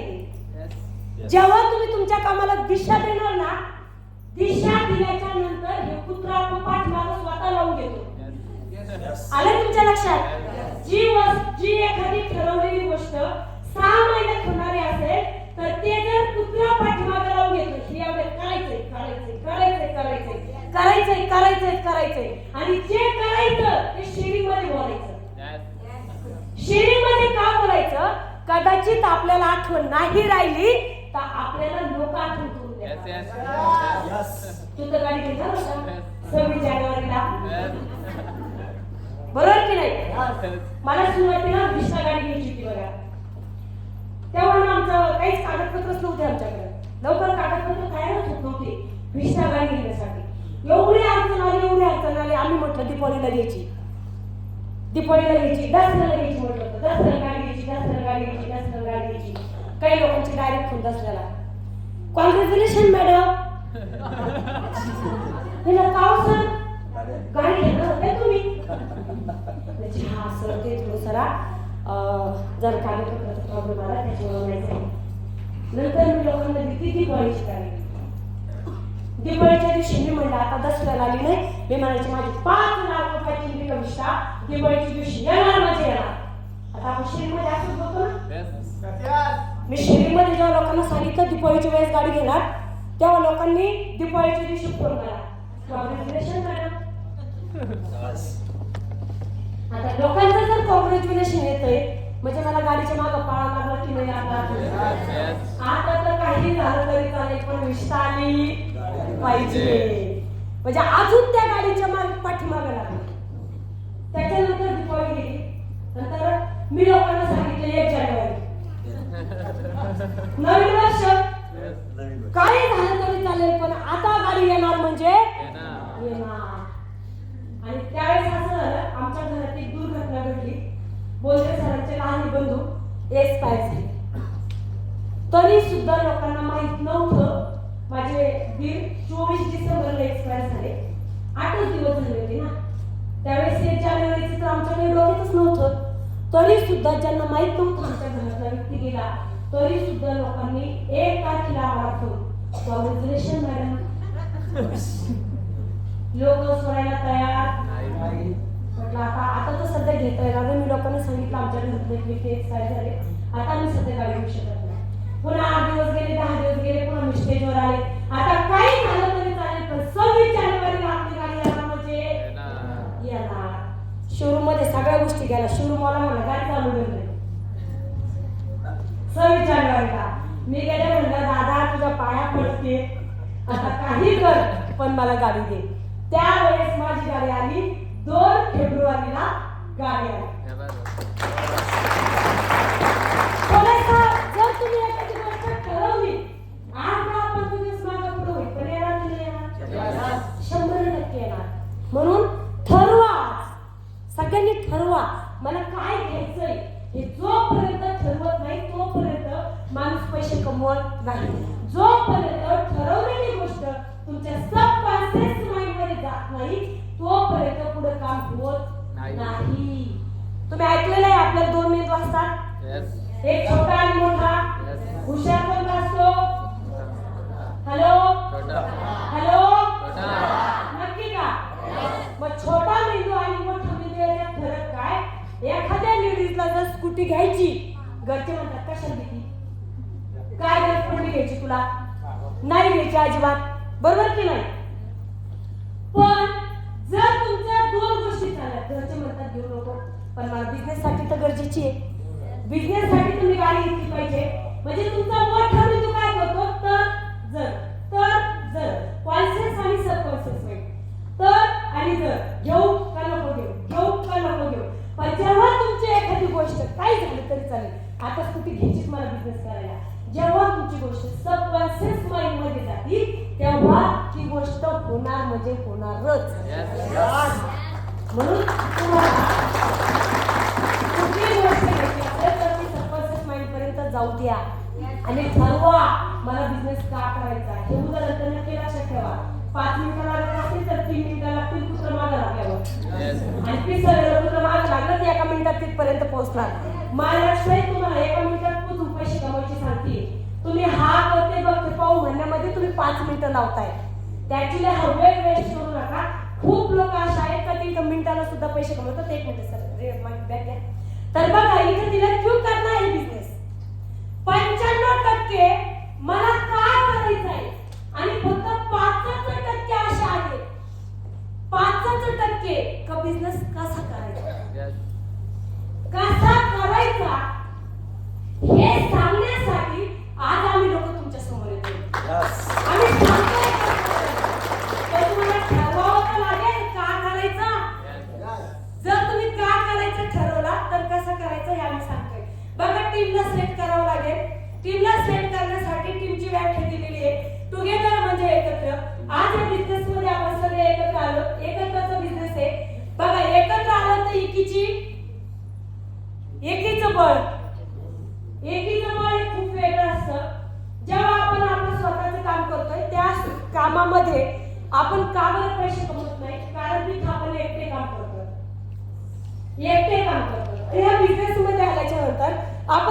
जेव्हा तुम्ही तुमच्या कामाला दिशा देणार ना, दिशा दिल्याच्या नंतर हे कुत्रा पाठीमागे स्वतः लावून घेतो. आलं तुमच्या लक्षात? जी एखादी ठरवलेली गोष्ट 6 महिन्यात होणारी असेल तर ते जर कुत्रा पाठीमागे लावून घेतो, हे एवढे करायचंय आणि जे करायचं ते शेरीमध्ये बोलायचं. शेरीमध्ये का बोलायचं? कदाचित आपल्याला आठवण नाही राहिली तर आपल्याला लोक आठवण करून देतात. तू तर गाडी घेणार होता 26 जानेवारीला, बरोबर की नाही? मला सुरुवातीला विश्वा गाडी घ्यायची होती बघा. तेव्हा ना आमचं काहीच कागदपत्रच नव्हते आमच्याकडे. लवकर कागदपत्र तयारच होत नव्हते विश्वा गाडी घेण्यासाठी. एवढी अडचण आली. आम्ही म्हटलं दीपावलीला घ्यायची, दसऱ्याला घ्यायची म्हटलं होतं. दसऱ्याला गाडी घ्यायची. काही लोकांची डायरेक्ट फोन दसऱ्याला, कॉंग्रॅच्युलेशन मॅडम. काव सर, गाडी घेणार होते तुम्ही? हा सर, ते थोडंसरा जर कागदपत्राचा प्रॉब्लेम आला त्याच्यामुळे नाही झालं. नंतर मी लोकांना दिली दिवाळीची गाडी. दिवाळीच्या दिवशी मी म्हणलं आता दसऱ्याला आली नाही, मी म्हणायची माझी 5 लाख रुपयाची कविता दिवाळीच्या दिवशी येणार म्हणजे येणार. आता आपण शेरीमध्ये असंच बघतो ना. मी शेरीमध्ये जेव्हा लोकांना सांगितलं दिवाळीच्या वेळेस गाडी घेणार, तेव्हा लोकांनी दिवाळीच्या दिवशी फोन केला, कॉंग्रॅच्युलेशन मॅडम. आता लोकांचं जर कॉंग्रॅच्युलेशन येतंय म्हणजे मला गाडीच्या मागं पाळा लागला की नाही आता तर काही झालं तरी चालेल, पण विश्ता आली पाहिजे. म्हणजे अजून त्या गाडीच्या पाठीमागे लागली. त्याच्यानंतर दिवाळी गेली. नंतर मी लोकांना सांगितलं 1 जानेवारी नवीन वर्ष, काही झालं तरी चालेल पण आता गाडी येणार म्हणजे येणार. आणि त्यावेळेस असं झालं, आमच्या घरात एक दुर्घटना घडली. बोलते सरांचे लहान बंधू एक्सपायर झाले. तरी सुद्धा लोकांना माहित नव्हतं. माझे दीर 24 डिसेंबरला एक्सपायर झाले. 8च दिवस झाले होते ना. त्यावेळेस 1 जानेवारीचं तर आमच्याकडे डोक्यातच नव्हतं. तरी सुद्धा ज्यांना माहित नव्हतं आमच्या घरातला व्यक्ती गेला, तरी सुद्धा लोकांनी 1 तारखेला आम्हाला फोन, कॉंग्रॅच्युलेशन मॅडम. लोक सोडायला तयार म्हटलं आता तर सध्या घेता येणार. मी लोकांना सांगितलं आमच्या घरातले व्यक्ती एक्सपायर झाले, आता मी सध्या गाडी घेऊ शकत नाही. पुन्हा 8 दिवस गेले, 10 दिवस गेले, पुन्हा मी स्टेजवर आले. आता काही झालं तरी चालेल पण 26 जानेवारीला आपली गाडी येणार म्हणजे येणार. शोरूम मध्ये सगळ्या गोष्टी गेल्या. शोरूम मला म्हणलं गाडी चालू नाही. 26 जानेवारीला मी गेले, म्हणलं दादा तुझ्या पाया पडते, आता काही कर पण मला गाडी दे. त्यावेळेस माझी गाडी आली. 2 फेब्रुवारीला गाडी आली. जर तुम्ही एखादी गोष्ट ठरवली, आज ना आपण दिवस मागं पुढे होईल पण येणार की नाही येणार? 100% येणार. म्हणून ठरवा, सगळ्यांनी ठरवा मला काय घ्यायचंय. हे जोपर्यंत ठरवत नाही तोपर्यंत माणूस पैसे कमवत नाही. जोपर्यंत ठरवलेली गोष्ट तुमच्या सबकॉन्शियस माइंड मध्ये जात नाही तोपर्यंत पुढे काम होत नाही. तुम्ही ऐकलेलं आहे आपल्याला 2 मेंदू असतात, एक छोटा आणि मोठा. हुशार कोणता असतो? हॅलो हॅलो, नक्की का? मग छोटा मेंदू आणि मोठा मेंदू याच्यात फरक काय? एखाद्या लेडीजला जर स्कूटी घ्यायची, घरचे म्हणतात कशाला घेतली, काय गरज पडली घ्यायची तुला, नाही घ्यायची अजिबात, बरोबर की नाही? पण जर तुमच्या 2 गोष्टी झाल्या, घरचे म्हणतात घेऊ नको पण मला बिझनेस साठी तर गरजेची आहे, बिझनेस साठी तुम्ही गाडी घेतली पाहिजे. म्हणजे तुमचा मोठा मेंदू काय करतो, तर जर कॉन्शियस आणि सबकॉन्शियस माइंड, तर आणि जर घेऊ का नको घेऊ. पण जेव्हा तुमची एखादी गोष्ट काही झाली तरी चालेल, आता स्कूटी घ्यायचीच मला बिझनेस करायला, जेव्हा तुमची गोष्ट सबकॉन्शियस माइंड मध्ये जाते तेव्हा ती गोष्ट होणार म्हणजे होणारच. म्हणून तुम्हाला कुठली गोष्ट घ्यायची असेल जाऊ द्या आणि ठरवा मला बिझनेस का करायचा. हे उदाहरण तर नक्की लक्षात ठेवा. 5 मिनिटं लागत असतील तर 3 मिनिटं लागतील कुत्र मागं लागल्यावर, आणि 30 सेकंद कुत्र मागं लागलं तर 1 मिनिटात तिथपर्यंत पोहोचणार. महाराष्ट्रात तुम्हाला 1 मिनिटात कुठून पैसे कमवायचे सांगते. तुम्ही हा करते बघते पाहू म्हणण्यामध्ये तुम्ही 5 मिनिटं लावताय. त्याची हा वेळ वेस्ट करू नका. खूप लोक अशा आहेत का 3 मिनिटाला सुद्धा पैसे कमवतात. 1 मिनिट सर बॅक घ्या. तर बघा इथे तिला क्यों करना है बिझनेस. 95% मला का करायचं आहे आणि फक्त 5% अशा आहेत 5% का बिझनेस कसा करायचा, कसा करायचा हे सांगण्यासाठी आज आम्ही लोक तुमच्या समोर येतो. Yes. आम्ही सांगतोय तर तुम्हाला ठरवावं तर लागेल का करायचं. जर तुम्ही का करायचं ठरवला तर कसं करायचं हे आम्ही सांगतोय. बघा टीमला सेट करावं लागेल. टीमला सेट करण्यासाठी टीमची व्याख्या दिलेली आहे. टुगेदर म्हणजे एकत्र. आज या बिझनेस मध्ये आपण सगळे एकत्र आलो. एकत्रचा बिझनेस आहे. बघा एकत्र आलं तर एकीचं बळ. एकीचं बळ हे खूप वेगळं असतं. जेव्हा आपण आपलं स्वतःचं काम करतोय त्या कामामध्ये आपण का बरं पैसे कमवत नाही, कारण तिथं आपण एकटे काम करतो. या बिझनेस मध्ये आल्याच्या नंतर आपण